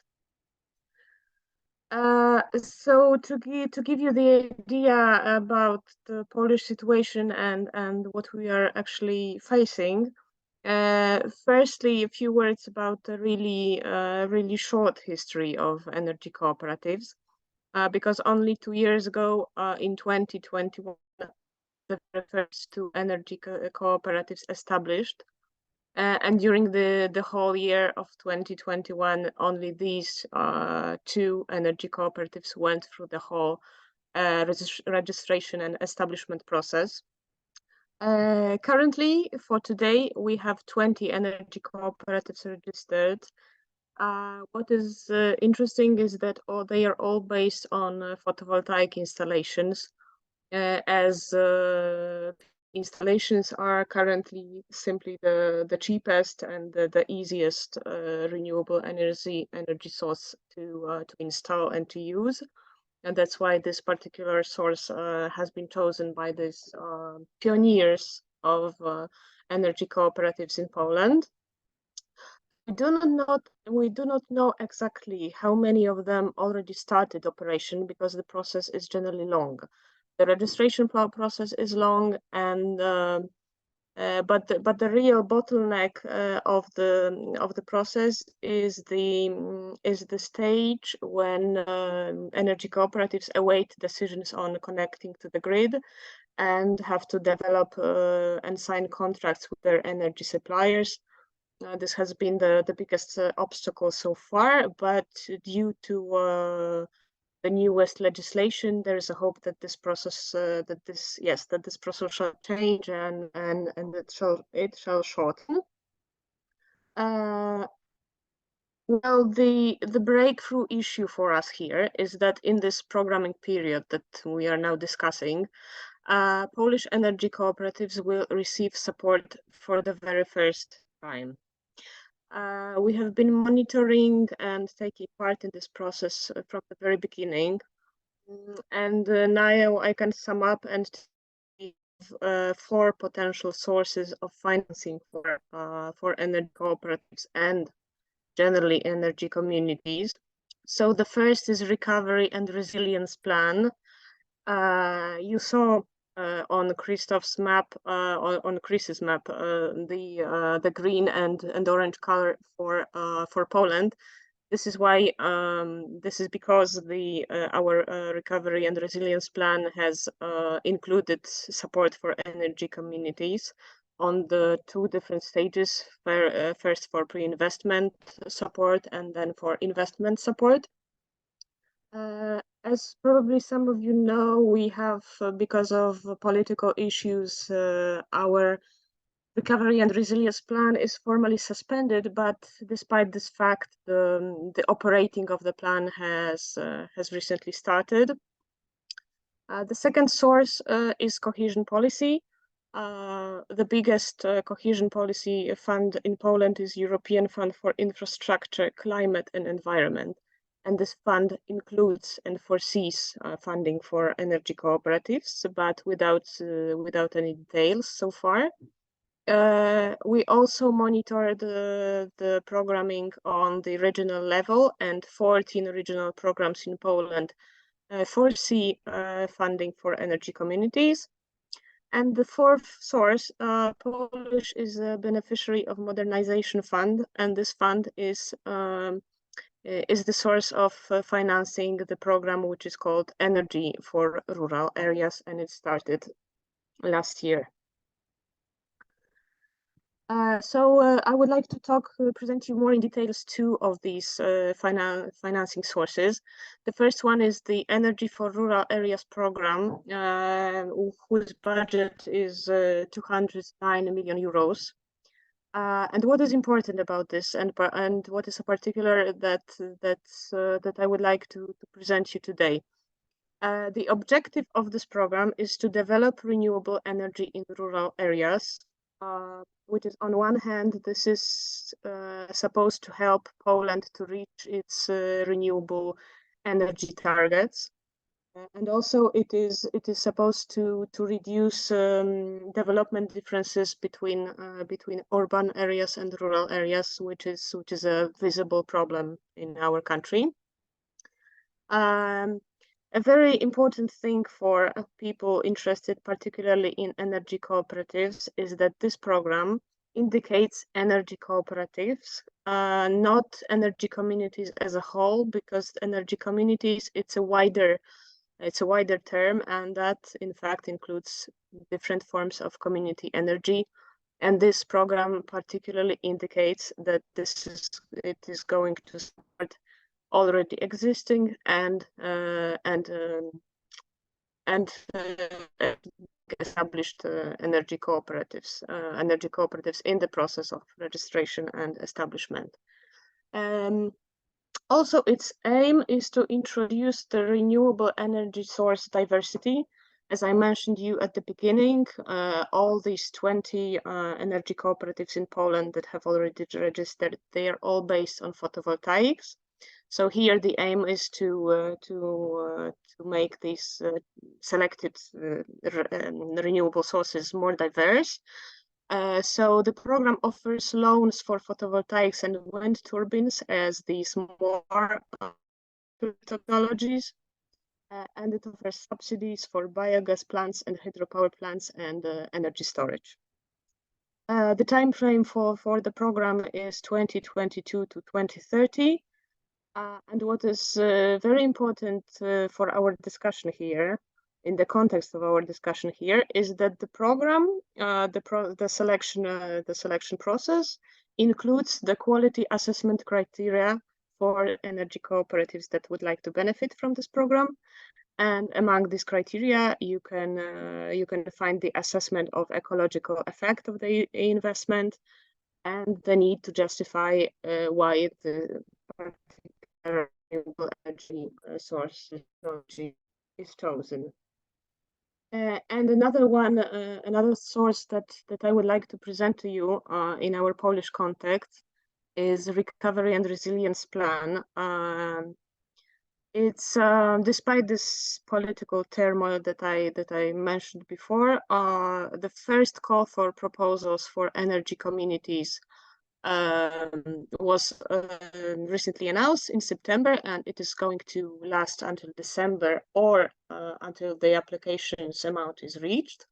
Speaker 4: So to give you the idea about the Polish situation and what we are actually facing, firstly, a few words about the really short history of energy cooperatives, because only 2 years ago, in 2021, the first two energy cooperatives established, and during the whole year of 2021, only these two energy cooperatives went through the whole registration and establishment process. Currently, for today, we have 20 energy cooperatives registered. What is interesting is that they are all based on photovoltaic installations, as installations are currently simply the cheapest and the easiest renewable energy source to install and to use. And that's why this particular source has been chosen by these pioneers of energy cooperatives in Poland. We do not know exactly how many of them already started operation, because the process is generally long. The registration process is long, and but the real bottleneck of the process is the stage when energy cooperatives await decisions on connecting to the grid and have to develop and sign contracts with their energy suppliers. This has been the biggest obstacle so far, but due to the newest legislation, there is a hope that this process process shall change and it shall shorten. Well, the breakthrough issue for us here is that in this programming period that we are now discussing, Polish energy cooperatives will receive support for the very first time. We have been monitoring and taking part in this process from the very beginning. And now I can sum up and give 4 potential sources of financing for energy cooperatives and generally energy communities. So the first is recovery and resilience plan. You saw on Krzysztof's map, on Chris's map, the green and orange color for Poland. This is why this is because our recovery and resilience plan has included support for energy communities on the 2 different stages. First for pre-investment support and then for investment support. As probably some of you know, we have, because of political issues, our recovery and resilience plan is formally suspended, but despite this fact, the operating of the plan has recently started. The second source is cohesion policy. The biggest cohesion policy fund in Poland is European Fund for Infrastructure, Climate and Environment. And this fund includes and foresees funding for energy cooperatives, but without any details so far. We also monitor the programming on the regional level, and 14 regional programs in Poland foresee funding for energy communities. And the fourth source, Polish is a beneficiary of Modernization Fund, and this fund is the source of financing the program, which is called Energy for Rural Areas, and it started last year. I would like to present you more in details 2 of these financing sources. The first one is the Energy for Rural Areas program, whose budget is 209 million euros. And what is important about this, and what is a particular that I would like to present you today. The objective of this program is to develop renewable energy in rural areas, which is, on one hand, this is supposed to help Poland to reach its renewable energy targets. And also it is supposed to reduce development differences between urban areas and rural areas, which is a visible problem in our country. A very important thing for people interested particularly in energy cooperatives is that this program indicates energy cooperatives, not energy communities as a whole, because energy communities, it's a wider term, and that in fact includes different forms of community energy. And this program particularly indicates that it is going to support already existing and established energy cooperatives in the process of registration and establishment. Also, its aim is to introduce the renewable energy source diversity. As I mentioned you at the beginning, all these 20 energy cooperatives in Poland that have already registered, they are all based on photovoltaics. So here the aim is to make these selected renewable sources more diverse. So the program offers loans for photovoltaics and wind turbines as these more technologies, and it offers subsidies for biogas plants and hydropower plants and energy storage. The time frame for the program is 2022 to 2030. And what is very important for our discussion here, in the context of our discussion here, is that the program, the selection process includes the quality assessment criteria for energy cooperatives that would like to benefit from this program. And among these criteria, you can find the assessment of ecological effect of the investment and the need to justify why the particular renewable energy source technology is chosen. And another one, another source that I would like to present to you in our Polish context is Recovery and Resilience Plan. It's despite this political turmoil that I mentioned before, the first call for proposals for energy communities was recently announced in September, and it is going to last until December or until the application's amount is reached.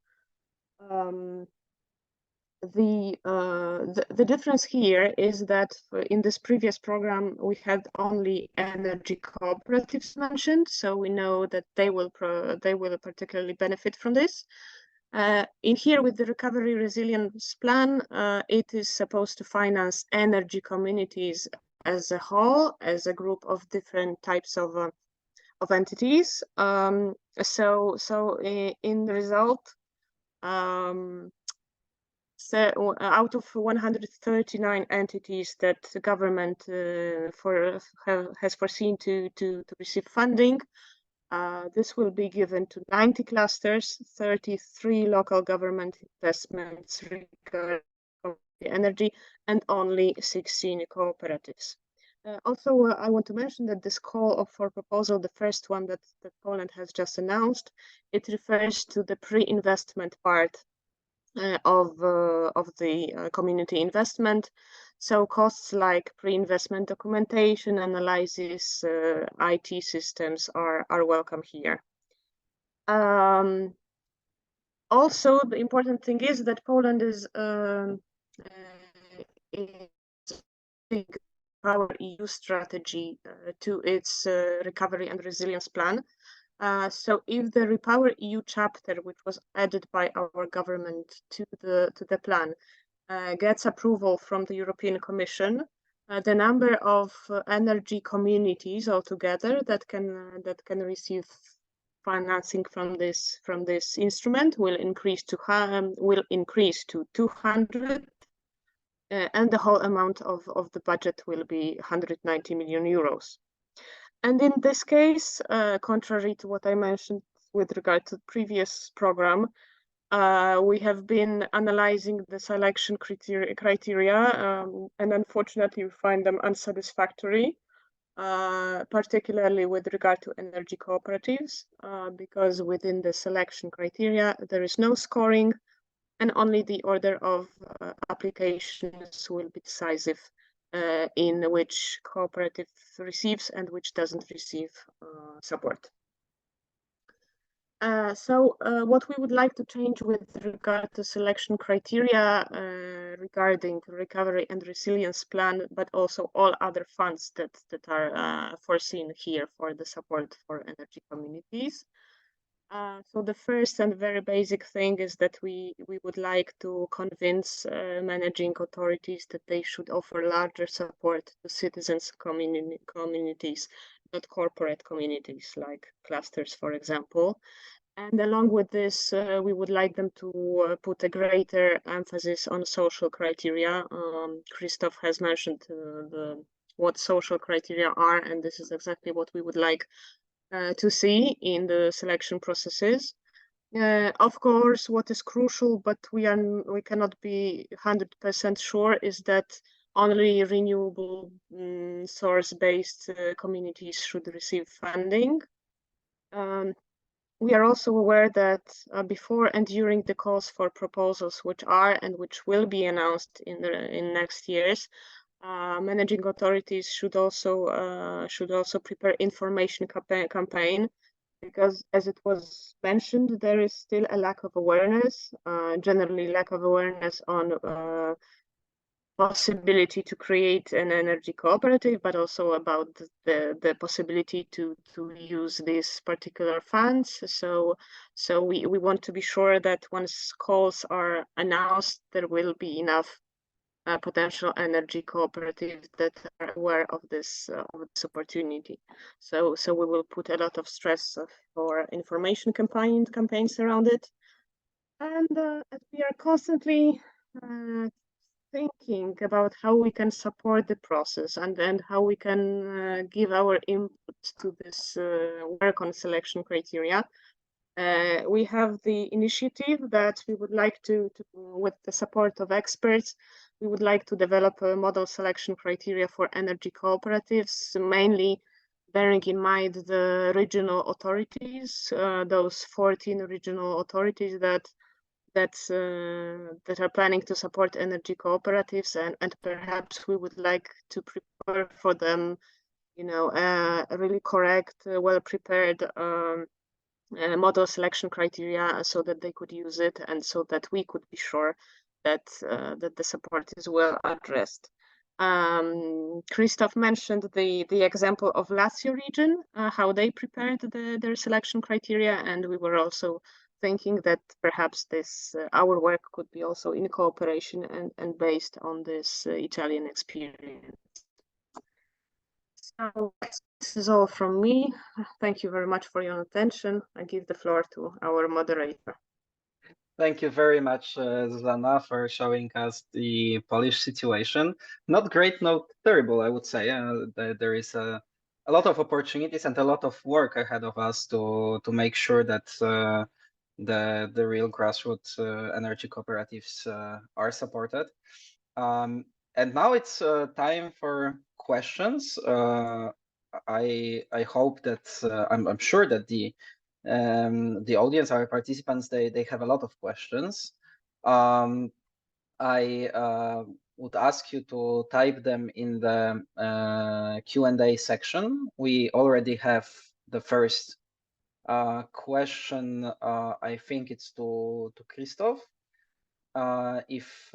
Speaker 4: The difference here is that in this previous program we had only energy cooperatives mentioned, so we know that they will particularly benefit from this. In here with the Recovery Resilience Plan, it is supposed to finance energy communities as a whole, as a group of different types of entities. So in the result, so out of 139 entities that the government has foreseen to receive funding, this will be given to 90 clusters, 33 local government investments regarding energy, and only 16 cooperatives. Also, I want to mention that this call for proposal, the first one that Poland has just announced, it refers to the pre-investment part of the community investment. So costs like pre-investment documentation, analysis, IT systems are welcome here. Also, the important thing is that Poland is our EU strategy to its recovery and resilience plan. So if the Repower EU chapter, which was added by our government to the plan, gets approval from the European Commission, the number of energy communities altogether that can receive financing from this instrument will increase to 200, and the whole amount of the budget will be 190 million euros. And in this case, contrary to what I mentioned with regard to the previous program, we have been analyzing the selection criteria, and unfortunately we find them unsatisfactory, particularly with regard to energy cooperatives, because within the selection criteria there is no scoring, and only the order of applications will be decisive in which cooperative receives and which doesn't receive support. So what we would like to change with regard to selection criteria regarding recovery and resilience plan, but also all other funds that are foreseen here for the support for energy communities. So the first and very basic thing is that we would like to convince managing authorities that they should offer larger support to citizens communities, not corporate communities like clusters, for example. And along with this, we would like them to put a greater emphasis on social criteria. Krzysztof has mentioned what social criteria are, and this is exactly what we would like to see in the selection processes. Of course, what is crucial, but we cannot be 100% sure, is that only renewable source-based communities should receive funding. We are also aware that before and during the calls for proposals, which are and which will be announced in next years, managing authorities should also prepare information campaign, because as it was mentioned, there is still a lack of awareness, generally lack of awareness on possibility to create an energy cooperative, but also about the possibility to use these particular funds. So we want to be sure that once calls are announced, there will be enough potential energy cooperatives that are aware of this opportunity. So we will put a lot of stress for information campaigns around it, and we are constantly thinking about how we can support the process and how we can give our input to this work on selection criteria. We have the initiative that we would like to, with the support of experts, we would like to develop a model selection criteria for energy cooperatives, mainly bearing in mind the regional authorities, those 14 regional authorities that are planning to support energy cooperatives, and perhaps we would like to prepare for them, a really correct, well-prepared model selection criteria so that they could use it and so that we could be sure that the support is well addressed. Krzysztof mentioned the example of Lazio region, how they prepared their selection criteria, and we were also thinking that perhaps our work could be also in cooperation and based on this Italian experience. So this is all from me. Thank you very much for your attention. I give the floor to our moderator.
Speaker 1: Thank you very much, Zuzanna, for showing us the Polish situation. Not great, not terrible, I would say. There is a lot of opportunities and a lot of work ahead of us to make sure that the real grassroots energy cooperatives are supported. And now it's time for questions. I hope that I'm sure that the audience, our participants, they have a lot of questions. I would ask you to type them in the Q&A section. We already have the first question. I think it's to Krzysztof. If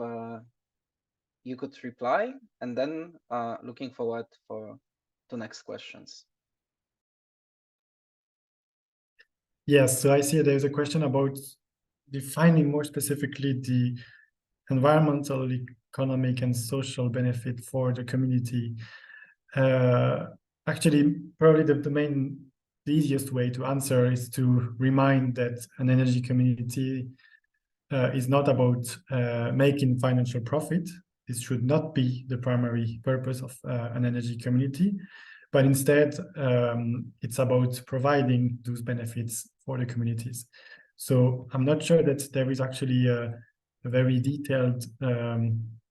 Speaker 1: you could reply, and then looking forward to next questions.
Speaker 3: Yes, so I see there's a question about defining more specifically the environmental, economic, and social benefit for the community. Actually, probably the easiest way to answer is to remind that an energy community is not about making financial profit. This should not be the primary purpose of an energy community, but instead it's about providing those benefits for the communities. So I'm not sure that there is actually a very detailed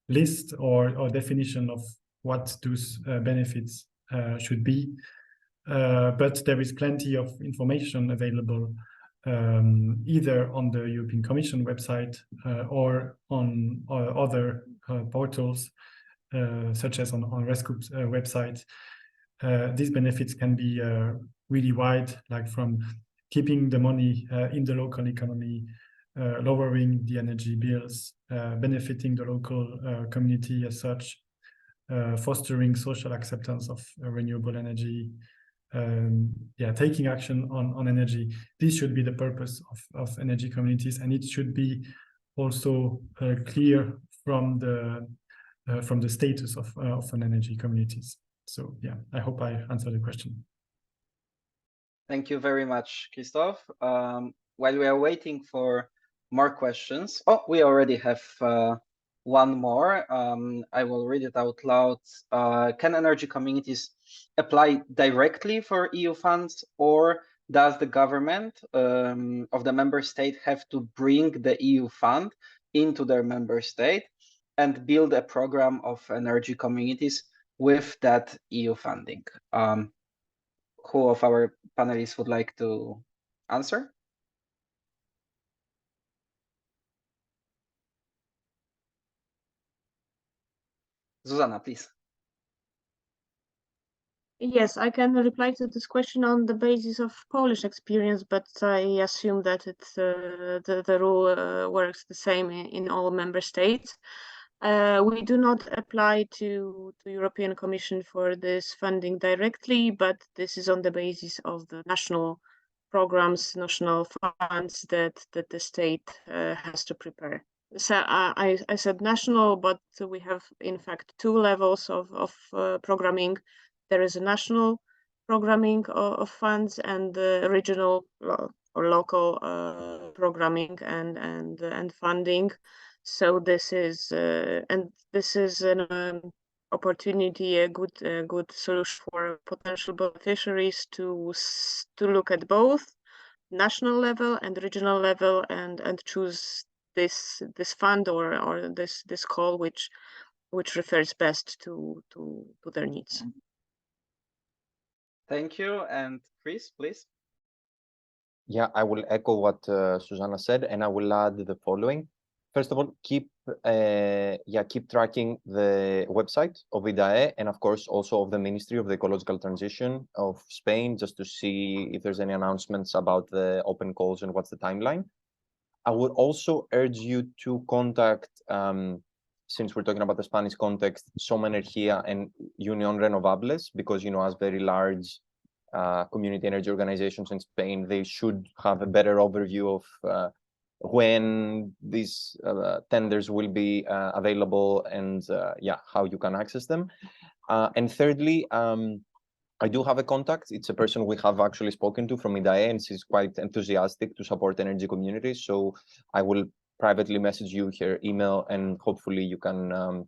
Speaker 3: list or definition of what those benefits should be, but there is plenty of information available either on the European Commission website or on other portals, such as on REScoop's website. These benefits can be really wide, like from keeping the money in the local economy, lowering the energy bills, benefiting the local community as such, fostering social acceptance of renewable energy, taking action on energy. This should be the purpose of energy communities, and it should be also clear from the status of an energy communities. So yeah, I hope I answered the question.
Speaker 1: Thank you very much, Krzysztof. While we are waiting for more questions, we already have one more. I will read it out loud. Can energy communities apply directly for EU funds, or does the government of the member state have to bring the EU fund into their member state and build a program of energy communities with that EU funding? Who of our panelists would like to answer? Zuzanna, please.
Speaker 4: Yes, I can reply to this question on the basis of Polish experience, but I assume that the rule works the same in all member states. We do not apply to the European Commission for this funding directly, but this is on the basis of the national programs, national funds that the state has to prepare. So I said national, but we have in fact two levels of programming. There is a national programming of funds and the regional or local programming and funding. So this is an opportunity, a good solution for potential beneficiaries to look at both national level and regional level and choose this fund or this call which refers best to their needs.
Speaker 1: Thank you. And Chris, please.
Speaker 2: Yeah, I will echo what Susanna said, and I will add the following. First of all, keep tracking the website of IDAE and of course also of the Ministry of the Ecological Transition of Spain, just to see if there's any announcements about the open calls and what's the timeline. I would also urge you to contact, since we're talking about the Spanish context, Soma Energía and Unión Renovables, because, you know, as very large community energy organizations in Spain, they should have a better overview of when these tenders will be available and how you can access them. And thirdly, I do have a contact. It's a person we have actually spoken to from IDAE, and she's quite enthusiastic to support energy communities. So I will privately message you her email, and hopefully you can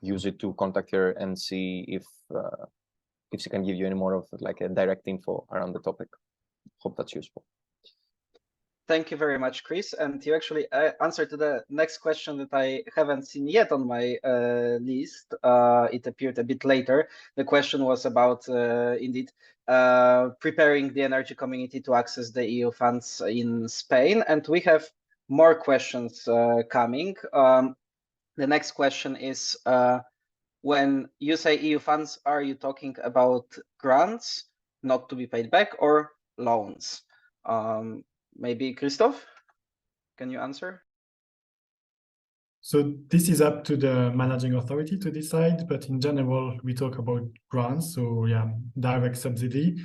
Speaker 2: use it to contact her and see if she can give you any more of like a direct info around the topic. Hope that's useful.
Speaker 1: Thank you very much, Chris. And you actually answered to the next question that I haven't seen yet on my list. It appeared a bit later. The question was about, indeed, preparing the energy community to access the EU funds in Spain. And we have more questions coming. The next question is, when you say EU funds, are you talking about grants not to be paid back or loans? Maybe Krzysztof, can you answer?
Speaker 3: So this is up to the managing authority to decide, but in general, we talk about grants. So yeah, direct subsidy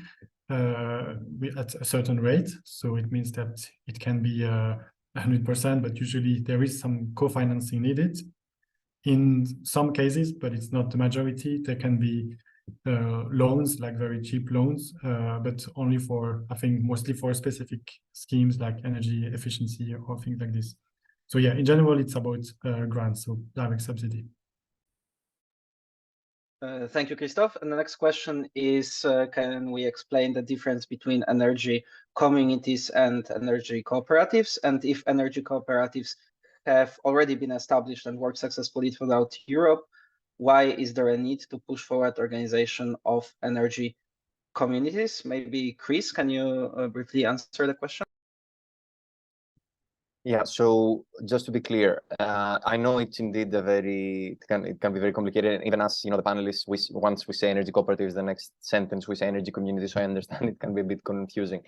Speaker 3: at a certain rate. So it means that it can be 100%, but usually there is some co-financing needed. In some cases, but it's not the majority, there can be loans, like very cheap loans, but only for, I think, mostly for specific schemes like energy efficiency or things like this. So yeah, in general, it's about grants, so direct subsidy.
Speaker 1: Thank you, Krzysztof. And the next question is, can we explain the difference between energy communities and energy cooperatives? And if energy cooperatives have already been established and work successfully throughout Europe, why is there a need to push forward organization of energy communities? Maybe Chris, can you briefly answer the question?
Speaker 2: Yeah, so just to be clear, I know it's indeed it can be very complicated. Even as, you know, the panelists, once we say energy cooperatives, the next sentence we say energy community, so I understand it can be a bit confusing.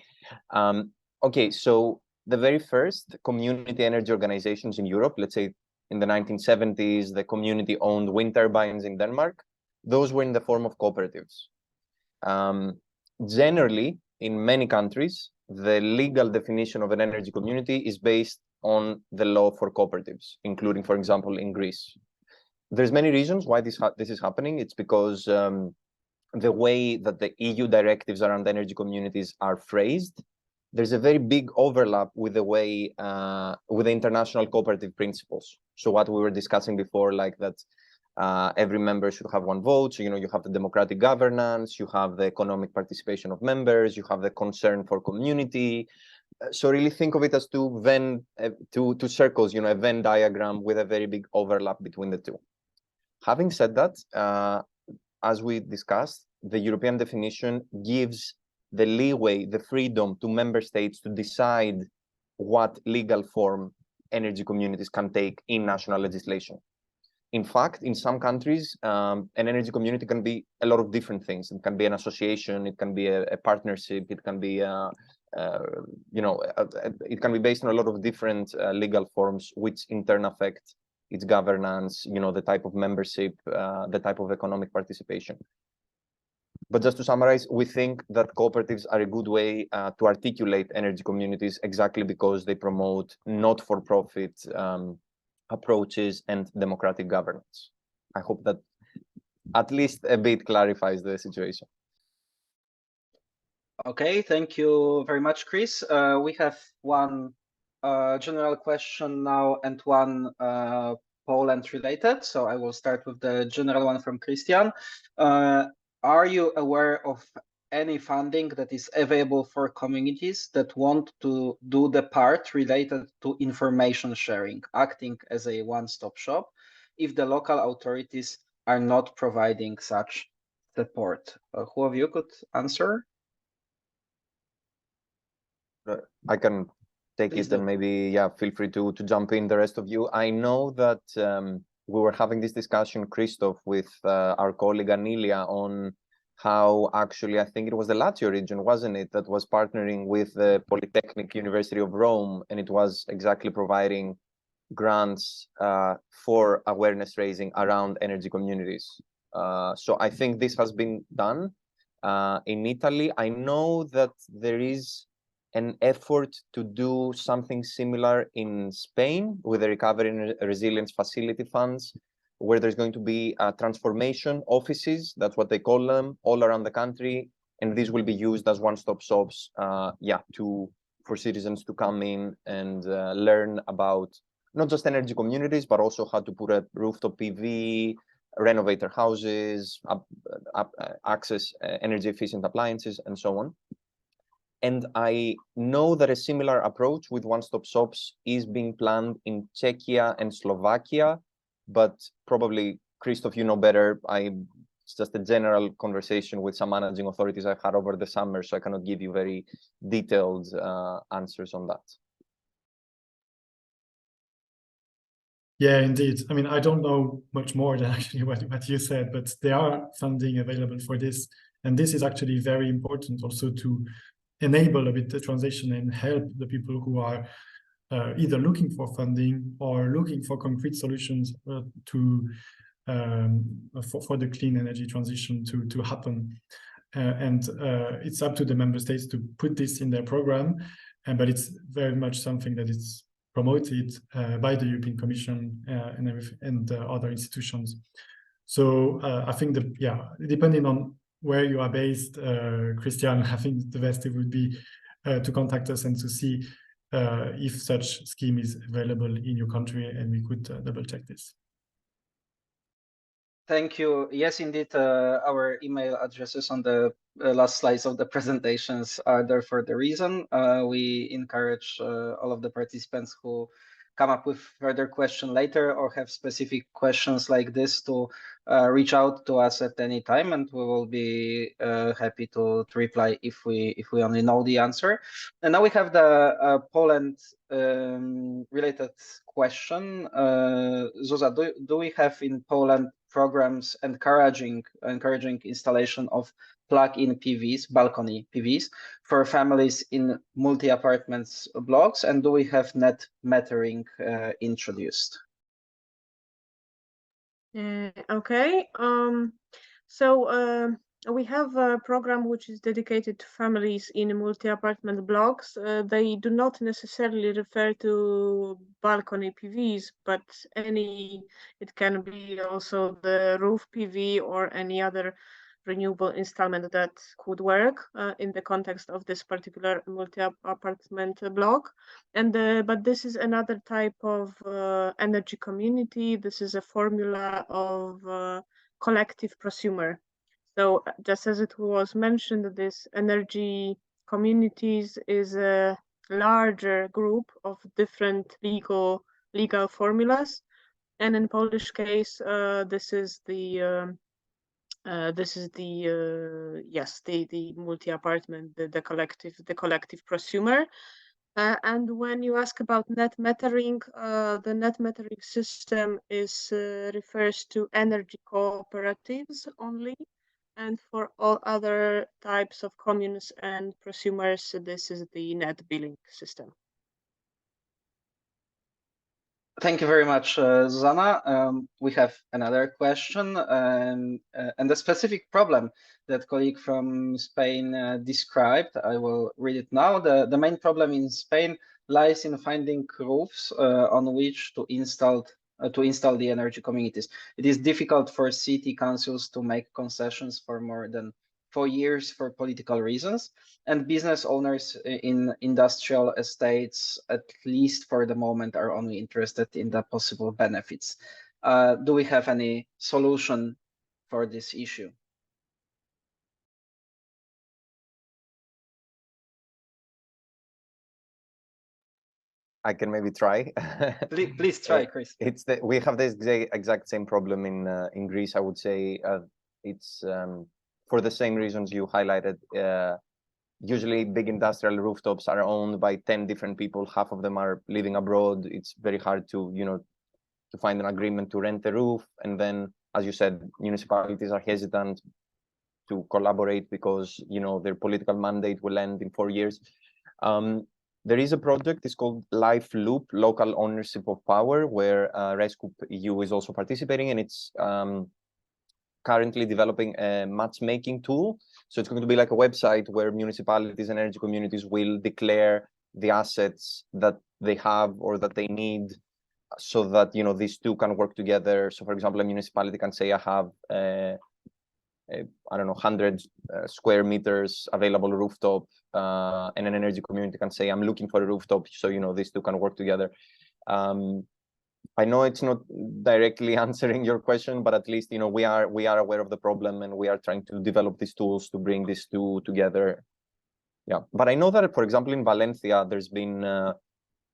Speaker 2: Okay, so the very first community energy organizations in Europe, let's say in the 1970s, the community-owned wind turbines in Denmark, those were in the form of cooperatives. Generally, in many countries, the legal definition of an energy community is based on the law for cooperatives, including, for example, in Greece. There's many reasons why this is happening. It's because the way that the EU directives around energy communities are phrased, there's a very big overlap with the way, with the international cooperative principles. So what we were discussing before, like that every member should have one vote. So, you know, you have the democratic governance, you have the economic participation of members, you have the concern for community. So really think of it as two circles, you know, a Venn diagram with a very big overlap between the two. Having said that, as we discussed, the European definition gives the leeway, the freedom to member states to decide what legal form energy communities can take in national legislation. In fact, in some countries, an energy community can be a lot of different things. It can be an association, it can be a partnership, it can be, it can be based on a lot of different legal forms, which in turn affect its governance, you know, the type of membership, the type of economic participation. But just to summarize, we think that cooperatives are a good way to articulate energy communities exactly because they promote not-for-profit approaches and democratic governance. I hope that at least a bit clarifies the situation.
Speaker 1: Okay, thank you very much, Chris. We have one a general question now and one Poland related. So I will start with the general one from Christian. Are you aware of any funding that is available for communities that want to do the part related to information sharing, acting as a one-stop shop, if the local authorities are not providing such support? Who of you could answer?
Speaker 2: I can take
Speaker 1: Please
Speaker 2: it, and
Speaker 1: do.
Speaker 2: maybe, yeah, feel free to jump in, the rest of you. I know that we were having this discussion, Krzysztof, with our colleague Anilia on how actually, I think it was the Lazio region, wasn't it, that was partnering with the Polytechnic University of Rome, and it was exactly providing grants for awareness raising around energy communities. So I think this has been done in Italy. I know that there is an effort to do something similar in Spain with the Recovery and Resilience Facility funds, where there's going to be transformation offices, that's what they call them, all around the country, and these will be used as one-stop shops, for citizens to come in and learn about not just energy communities, but also how to put a rooftop PV, renovate their houses, access energy efficient appliances, and so on. And I know that a similar approach with one-stop shops is being planned in Czechia and Slovakia, but probably, Krzysztof, you know better. It's just a general conversation with some managing authorities I've had over the summer, so I cannot give you very detailed answers on that.
Speaker 3: Yeah, indeed. I mean, I don't know much more than actually what you said, but there are funding available for this. And this is actually very important also to enable a bit the transition and help the people who are either looking for funding or looking for concrete solutions for the clean energy transition to happen. And it's up to the member states to put this in their program, but it's very much something that is promoted by the European Commission and other institutions. So I think that, yeah, depending on where you are based, Christian, I think the best it would be to contact us and to see if such scheme is available in your country, and we could double check this.
Speaker 1: Thank you. Yes, indeed, our email addresses on the last slides of the presentations are there for the reason. We encourage all of the participants who come up with further questions later or have specific questions like this to reach out to us at any time, and we will be happy to reply if we only know the answer. And now we have the Poland related question. Zuza, do we have in Poland programs encouraging installation of plug-in PVs, balcony PVs, for families in multi-apartments blocks, and do we have net metering introduced?
Speaker 4: Okay. So we have a program which is dedicated to families in multi-apartment blocks. They do not necessarily refer to balcony PVs, but it can be also the roof PV or any other renewable installment that could work in the context of this particular multi-apartment block. But this is another type of energy community. This is a formula of collective prosumer. So just as it was mentioned, this energy communities is a larger group of different legal formulas, and in Polish case, this is the multi-apartment, the collective prosumer. And when you ask about net metering, the net metering system refers to energy cooperatives only, and for all other types of communes and prosumers, this is the net billing system.
Speaker 1: Thank you very much, Zuzana. We have another question, and the specific problem that colleague from Spain described. I will read it now. The main problem in Spain lies in finding roofs on which to install the energy communities. It is difficult for city councils to make concessions for more than for years for political reasons, and business owners in industrial estates, at least for the moment, are only interested in the possible benefits. Do we have any solution for this issue?
Speaker 2: I can maybe try.
Speaker 1: Please try, Chris.
Speaker 2: We have this exact same problem in Greece. I would say it's for the same reasons you highlighted. Usually, big industrial rooftops are owned by 10 different people. Half of them are living abroad. It's very hard to to find an agreement to rent the roof. And then, as you said, municipalities are hesitant to collaborate because their political mandate will end in 4 years. There is a project, it's called Life Loop, Local Ownership of Power, where REScoop EU is also participating, and it's currently developing a matchmaking tool. So it's going to be like a website where municipalities and energy communities will declare the assets that they have or that they need, so that these two can work together. So, for example, a municipality can say, I have I don't know, 100 square meters available rooftop, and an energy community can say, I'm looking for a rooftop. So, these two can work together. I know it's not directly answering your question, but at least, we are aware of the problem, and we are trying to develop these tools to bring these two together. Yeah, but I know that, for example, in Valencia, there's been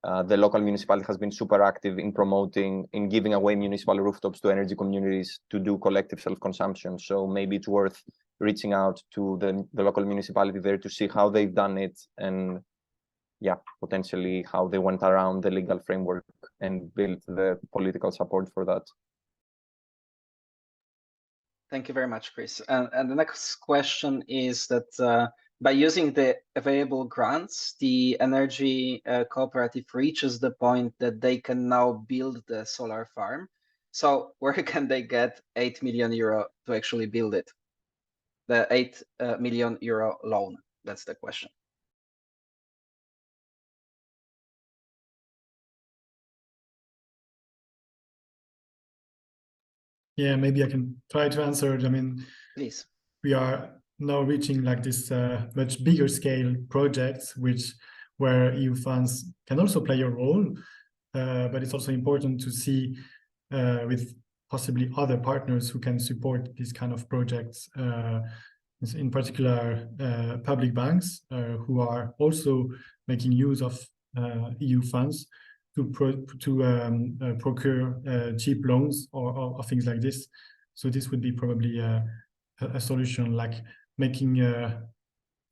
Speaker 2: the local municipality has been super active in promoting, in giving away municipal rooftops to energy communities to do collective self-consumption. So maybe it's worth reaching out to the local municipality there to see how they've done it, and potentially how they went around the legal framework and built the political support for that.
Speaker 1: Thank you very much, Chris. And the next question is that by using the available grants, the energy cooperative reaches the point that they can now build the solar farm. So where can they get 8 million euro to actually build it? The 8 million euro loan, that's the question.
Speaker 3: Yeah, maybe I can try to answer. I mean,
Speaker 1: please.
Speaker 3: We are now reaching like this much bigger scale projects, where EU funds can also play a role, but it's also important to see with possibly other partners who can support these kind of projects. In particular, public banks who are also making use of EU funds to procure cheap loans or things like this. So this would be probably a solution, like making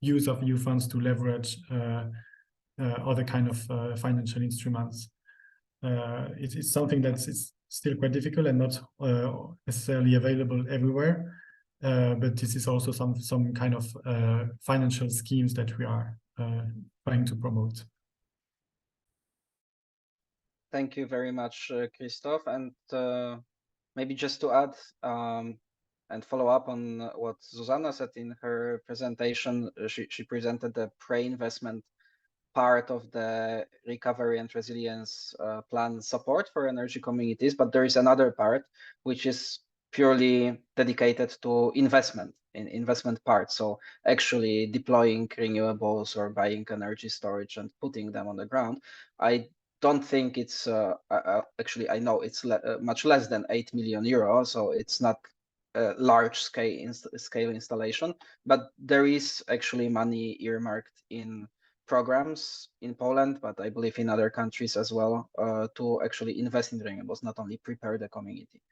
Speaker 3: use of EU funds to leverage other kind of financial instruments. It's something that's still quite difficult and not necessarily available everywhere. But this is also some kind of financial schemes that we are trying to promote.
Speaker 1: Thank you very much, Krzysztof. And maybe just to add and follow up on what Zuzanna said in her presentation, she presented the pre-investment part of the recovery and resilience plan support for energy communities, but there is another part which is purely dedicated to investment part. So actually deploying renewables or buying energy storage and putting them on the ground. I don't think it's actually, I know it's much less than 8 million euro, so it's not a large scale installation, but there is actually money earmarked in programs in Poland, but I believe in other countries as well, to actually invest in renewables, not only prepare the community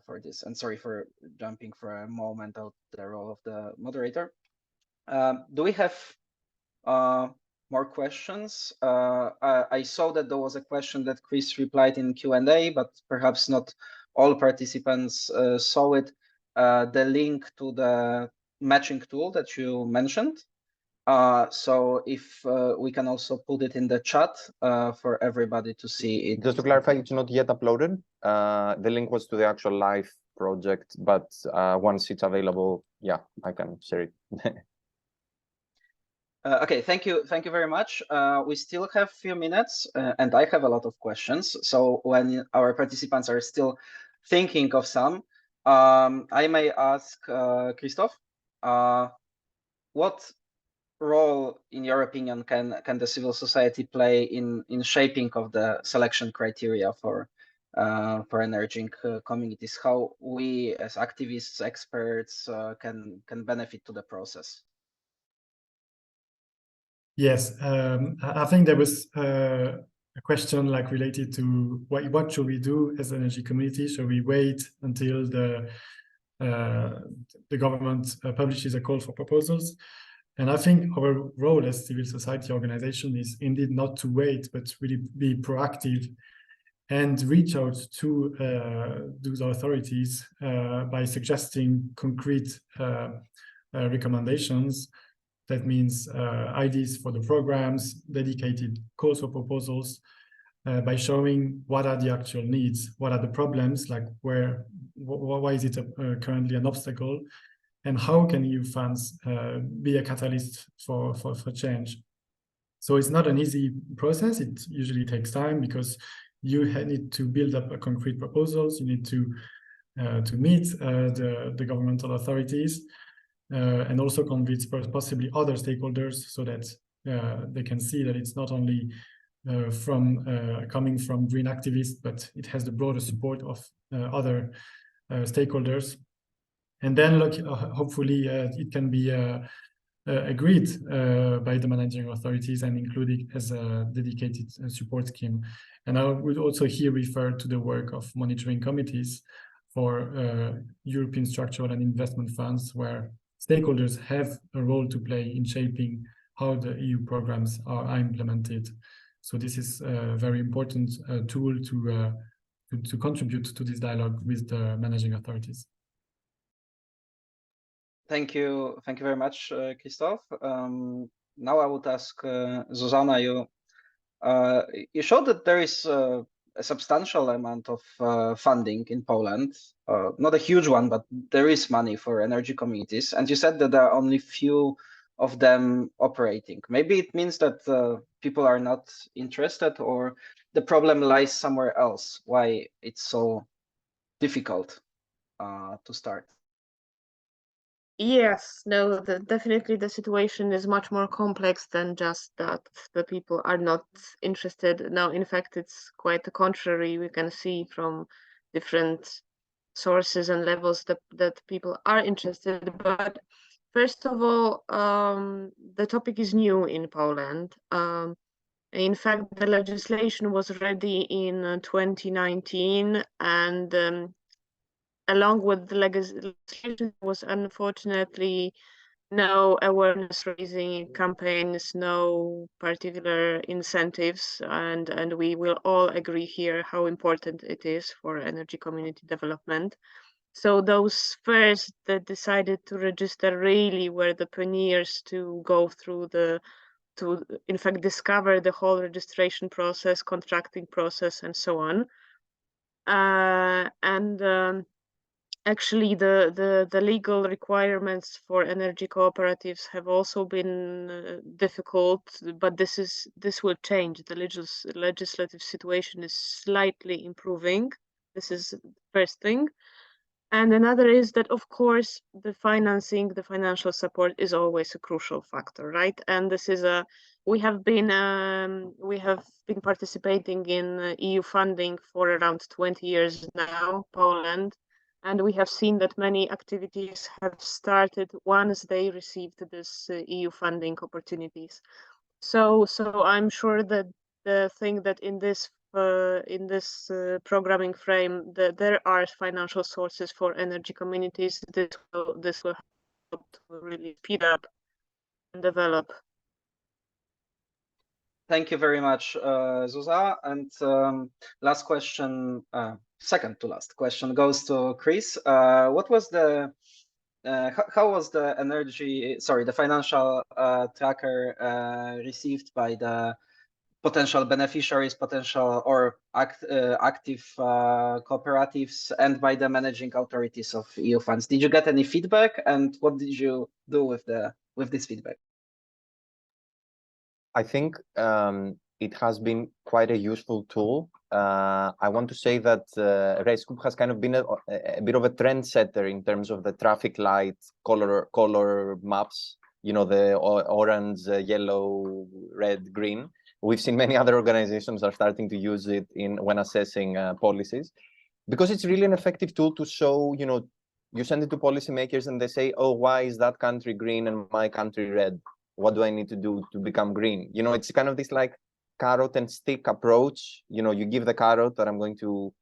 Speaker 1: for this. And sorry for jumping for a moment out the role of the moderator. Do we have more questions? I saw that there was a question that Chris replied in Q&A, but perhaps not all participants saw it. The link to the matching tool that you mentioned. So if we can also put it in the chat for everybody to see it.
Speaker 2: Just to clarify, it's not yet uploaded. The link was to the actual live project, but once it's available, yeah, I can share it.
Speaker 1: Okay, thank you very much. We still have a few minutes, and I have a lot of questions. So when our participants are still thinking of some, I may ask Krzysztof. what role, in your opinion, can the civil society play in shaping of the selection criteria for emerging communities? How we as activists, experts, can benefit to the process?
Speaker 3: Yes, I think there was a question like related to what should we do as an energy community? Should we wait until the government publishes a call for proposals? And I think our role as civil society organization is indeed not to wait, but really be proactive and reach out to those authorities by suggesting concrete recommendations. That means ideas for the programs, dedicated calls for proposals, by showing what are the actual needs, what are the problems, like why is it currently an obstacle, and how can EU funds be a catalyst for change. So it's not an easy process. It usually takes time because you need to build up a concrete proposals. You need to meet the governmental authorities and also convince possibly other stakeholders so that they can see that it's not only coming from green activists, but it has the broader support of other stakeholders. And then hopefully it can be agreed by the managing authorities and included as a dedicated support scheme. And I would also here refer to the work of monitoring committees for European structural and investment funds, where stakeholders have a role to play in shaping how the EU programs are implemented. So this is a very important tool to contribute to this dialogue with the managing authorities.
Speaker 1: Thank you very much, Krzysztof. Now I would ask Zuzanna, you showed that there is a substantial amount of funding in Poland, not a huge one, but there is money for energy communities. And you said that there are only few of them operating. Maybe it means that people are not interested, or the problem lies somewhere else, why it's so difficult to start.
Speaker 4: Yes, no, definitely the situation is much more complex than just that the people are not interested. No, in fact, it's quite the contrary. We can see from different sources and levels that people are interested. But first of all, the topic is new in Poland. In fact, the legislation was ready in 2019, and along with the legislation was unfortunately no awareness raising campaigns, no particular incentives, and we will all agree here how important it is for energy community development. So those first that decided to register really were the pioneers to go through to in fact discover the whole registration process, contracting process, and so on. Actually, the legal requirements for energy cooperatives have also been difficult, but this will change. The legislative situation is slightly improving. This is the first thing. And another is that, of course, the financing, the financial support is always a crucial factor, right? And this is we have been participating in EU funding for around 20 years now, Poland. And we have seen that many activities have started once they received this EU funding opportunities. So I'm sure that the thing that in this programming frame that there are financial sources for energy communities, this will help to really speed up and develop.
Speaker 1: Thank you very much, Zuza. And last question, second to last question, goes to Chris. What was the how was the financial tracker received by the potential beneficiaries, or active cooperatives, and by the managing authorities of EU funds? Did you get any feedback, and what did you do with this feedback?
Speaker 2: I think it has been quite a useful tool I want to say that REScoop has kind of been a bit of a trendsetter in terms of the traffic light color maps. You know, the orange, yellow, red, green. We've seen many other organizations are starting to use it when assessing policies, because it's really an effective tool to show, you know, you send it to policymakers and they say, oh, why is that country green and my country red? What do I need to do to become green? You know, it's kind of this like carrot and stick approach. You know, you give the carrot that I'm going to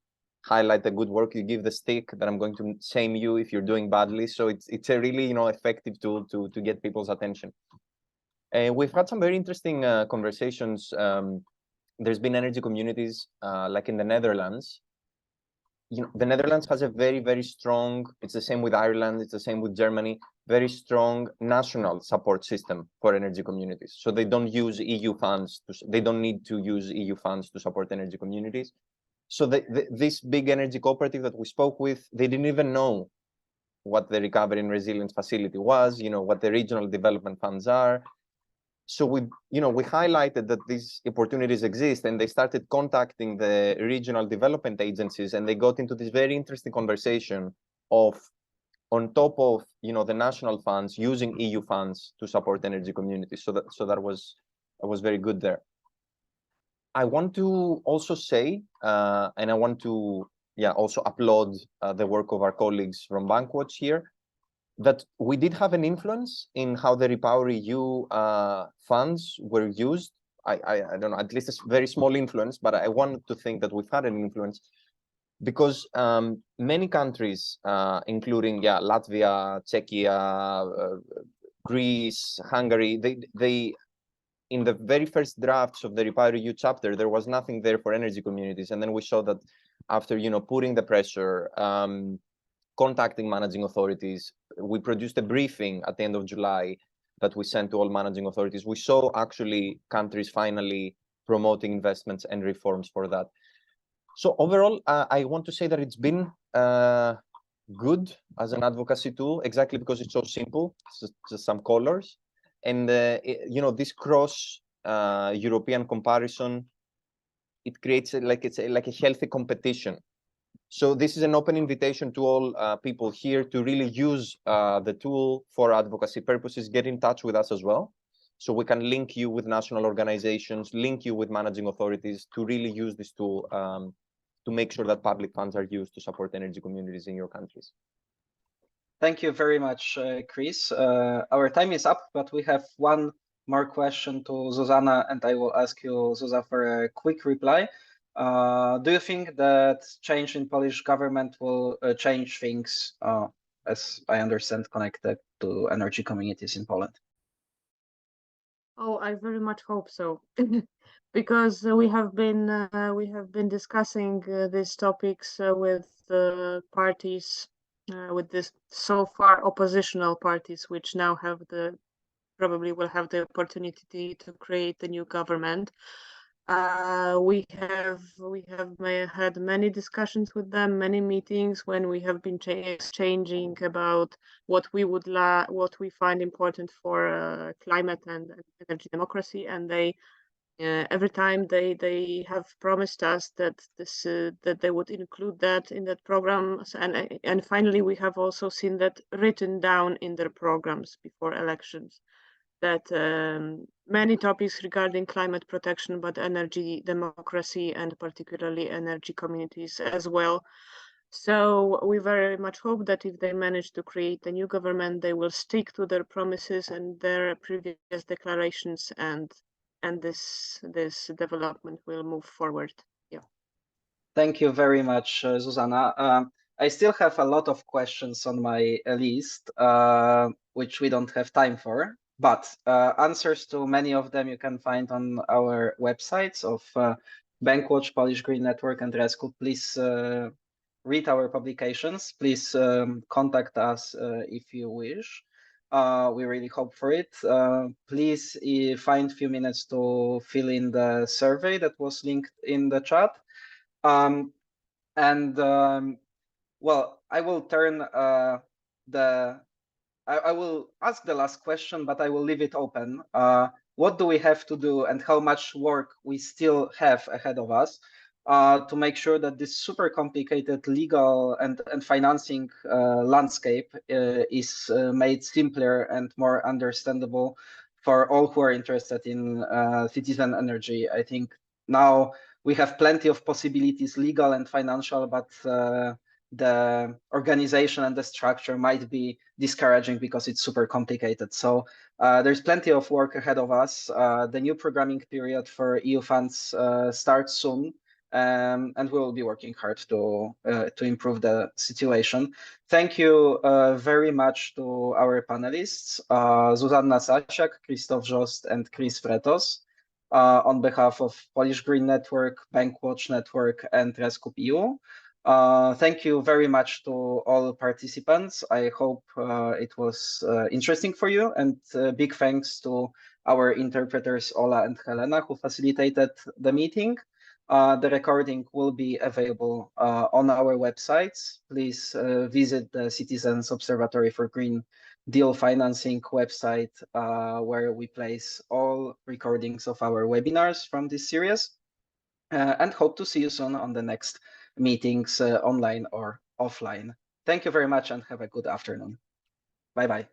Speaker 2: highlight the good work, you give the stick that I'm going to shame you if you're doing badly. So it's a really, you know, effective tool to get people's attention. We've had some very interesting conversations. There's been energy communities like in the Netherlands. You know, the Netherlands has a very, very strong, it's the same with Ireland, it's the same with Germany, very strong national support system for energy communities. So they don't use EU funds, they don't need to use EU funds to support energy communities. So this big energy cooperative that we spoke with, they didn't even know what the recovery and resilience facility was, you know, what the regional development funds are. So we highlighted that these opportunities exist, and they started contacting the regional development agencies, and they got into this very interesting conversation of, on top of, you know, the national funds, using EU funds to support energy communities. So that was very good there. I want to also say, and I want to also applaud the work of our colleagues from Bankwatch here, that we did have an influence in how the REPowerEU funds were used. I don't know, at least a very small influence, but I wanted to think that we've had an influence, because many countries, including Latvia, Czechia, Greece, Hungary, they in the very first drafts of the REPowerEU chapter, there was nothing there for energy communities. And then we saw that after, you know, putting the pressure, contacting managing authorities, we produced a briefing at the end of July that we sent to all managing authorities. We saw actually countries finally promoting investments and reforms for that. So overall, I want to say that it's been good as an advocacy tool, exactly because it's so simple. It's just some colors. And, you know, this cross European comparison, it creates like a healthy competition. So this is an open invitation to all people here to really use the tool for advocacy purposes. Get in touch with us as well, so we can link you with national organizations, link you with managing authorities to really use this tool to make sure that public funds are used to support energy communities in your countries.
Speaker 1: Thank you very much, Chris. Our time is up, but we have one more question to Zuzana, and I will ask you, Zuza, for a quick reply. Do you think that change in Polish government will change things, as I understand, connected to energy communities in Poland?
Speaker 4: Oh, I very much hope so, because we have been discussing these topics with the parties, with this so far oppositional parties, which now have probably will have the opportunity to create the new government. We have had many discussions with them, many meetings when we have been exchanging about what we find important for climate and energy democracy, and they every time they have promised us that that they would include that in that program, and finally we have also seen that written down in their programs before elections, that many topics regarding climate protection, but energy democracy and particularly energy communities as well. So we very much hope that if they manage to create a new government, they will stick to their promises and their previous declarations, and this development will move forward. Yeah.
Speaker 1: Thank you very much, Zuzana. I still have a lot of questions on my list, which we don't have time for. But answers to many of them you can find on our websites of Bankwatch, Polish Green Network, and REScoop. Please read our publications. Please contact us if you wish. We really hope for it. Please find a few minutes to fill in the survey that was linked in the chat. Well, I will turn I will ask the last question, but I will leave it open. What do we have to do, and how much work we still have ahead of us? to make sure that this super complicated legal and financing landscape is made simpler and more understandable for all who are interested in citizen energy. I think now we have plenty of possibilities, legal and financial, but the organization and the structure might be discouraging because it's super complicated. So there's plenty of work ahead of us. The new programming period for EU funds starts soon, and we will be working hard to improve the situation. Thank you very much to our panelists, Zuzanna Sasiak, Krzysztof Mrozek, and Chris Fretos, on behalf of Polish Green Network, Bankwatch Network, and REScoop EU. Thank you very much to all participants. I hope it was interesting for you, and big thanks to our interpreters, Ola and Helena, who facilitated the meeting. The recording will be available on our websites. Please visit the Citizens Observatory for Green Deal Financing website, where we place all recordings of our webinars from this series, and hope to see you soon on the next meetings, online or offline. Thank you very much and have a good afternoon. Bye-bye.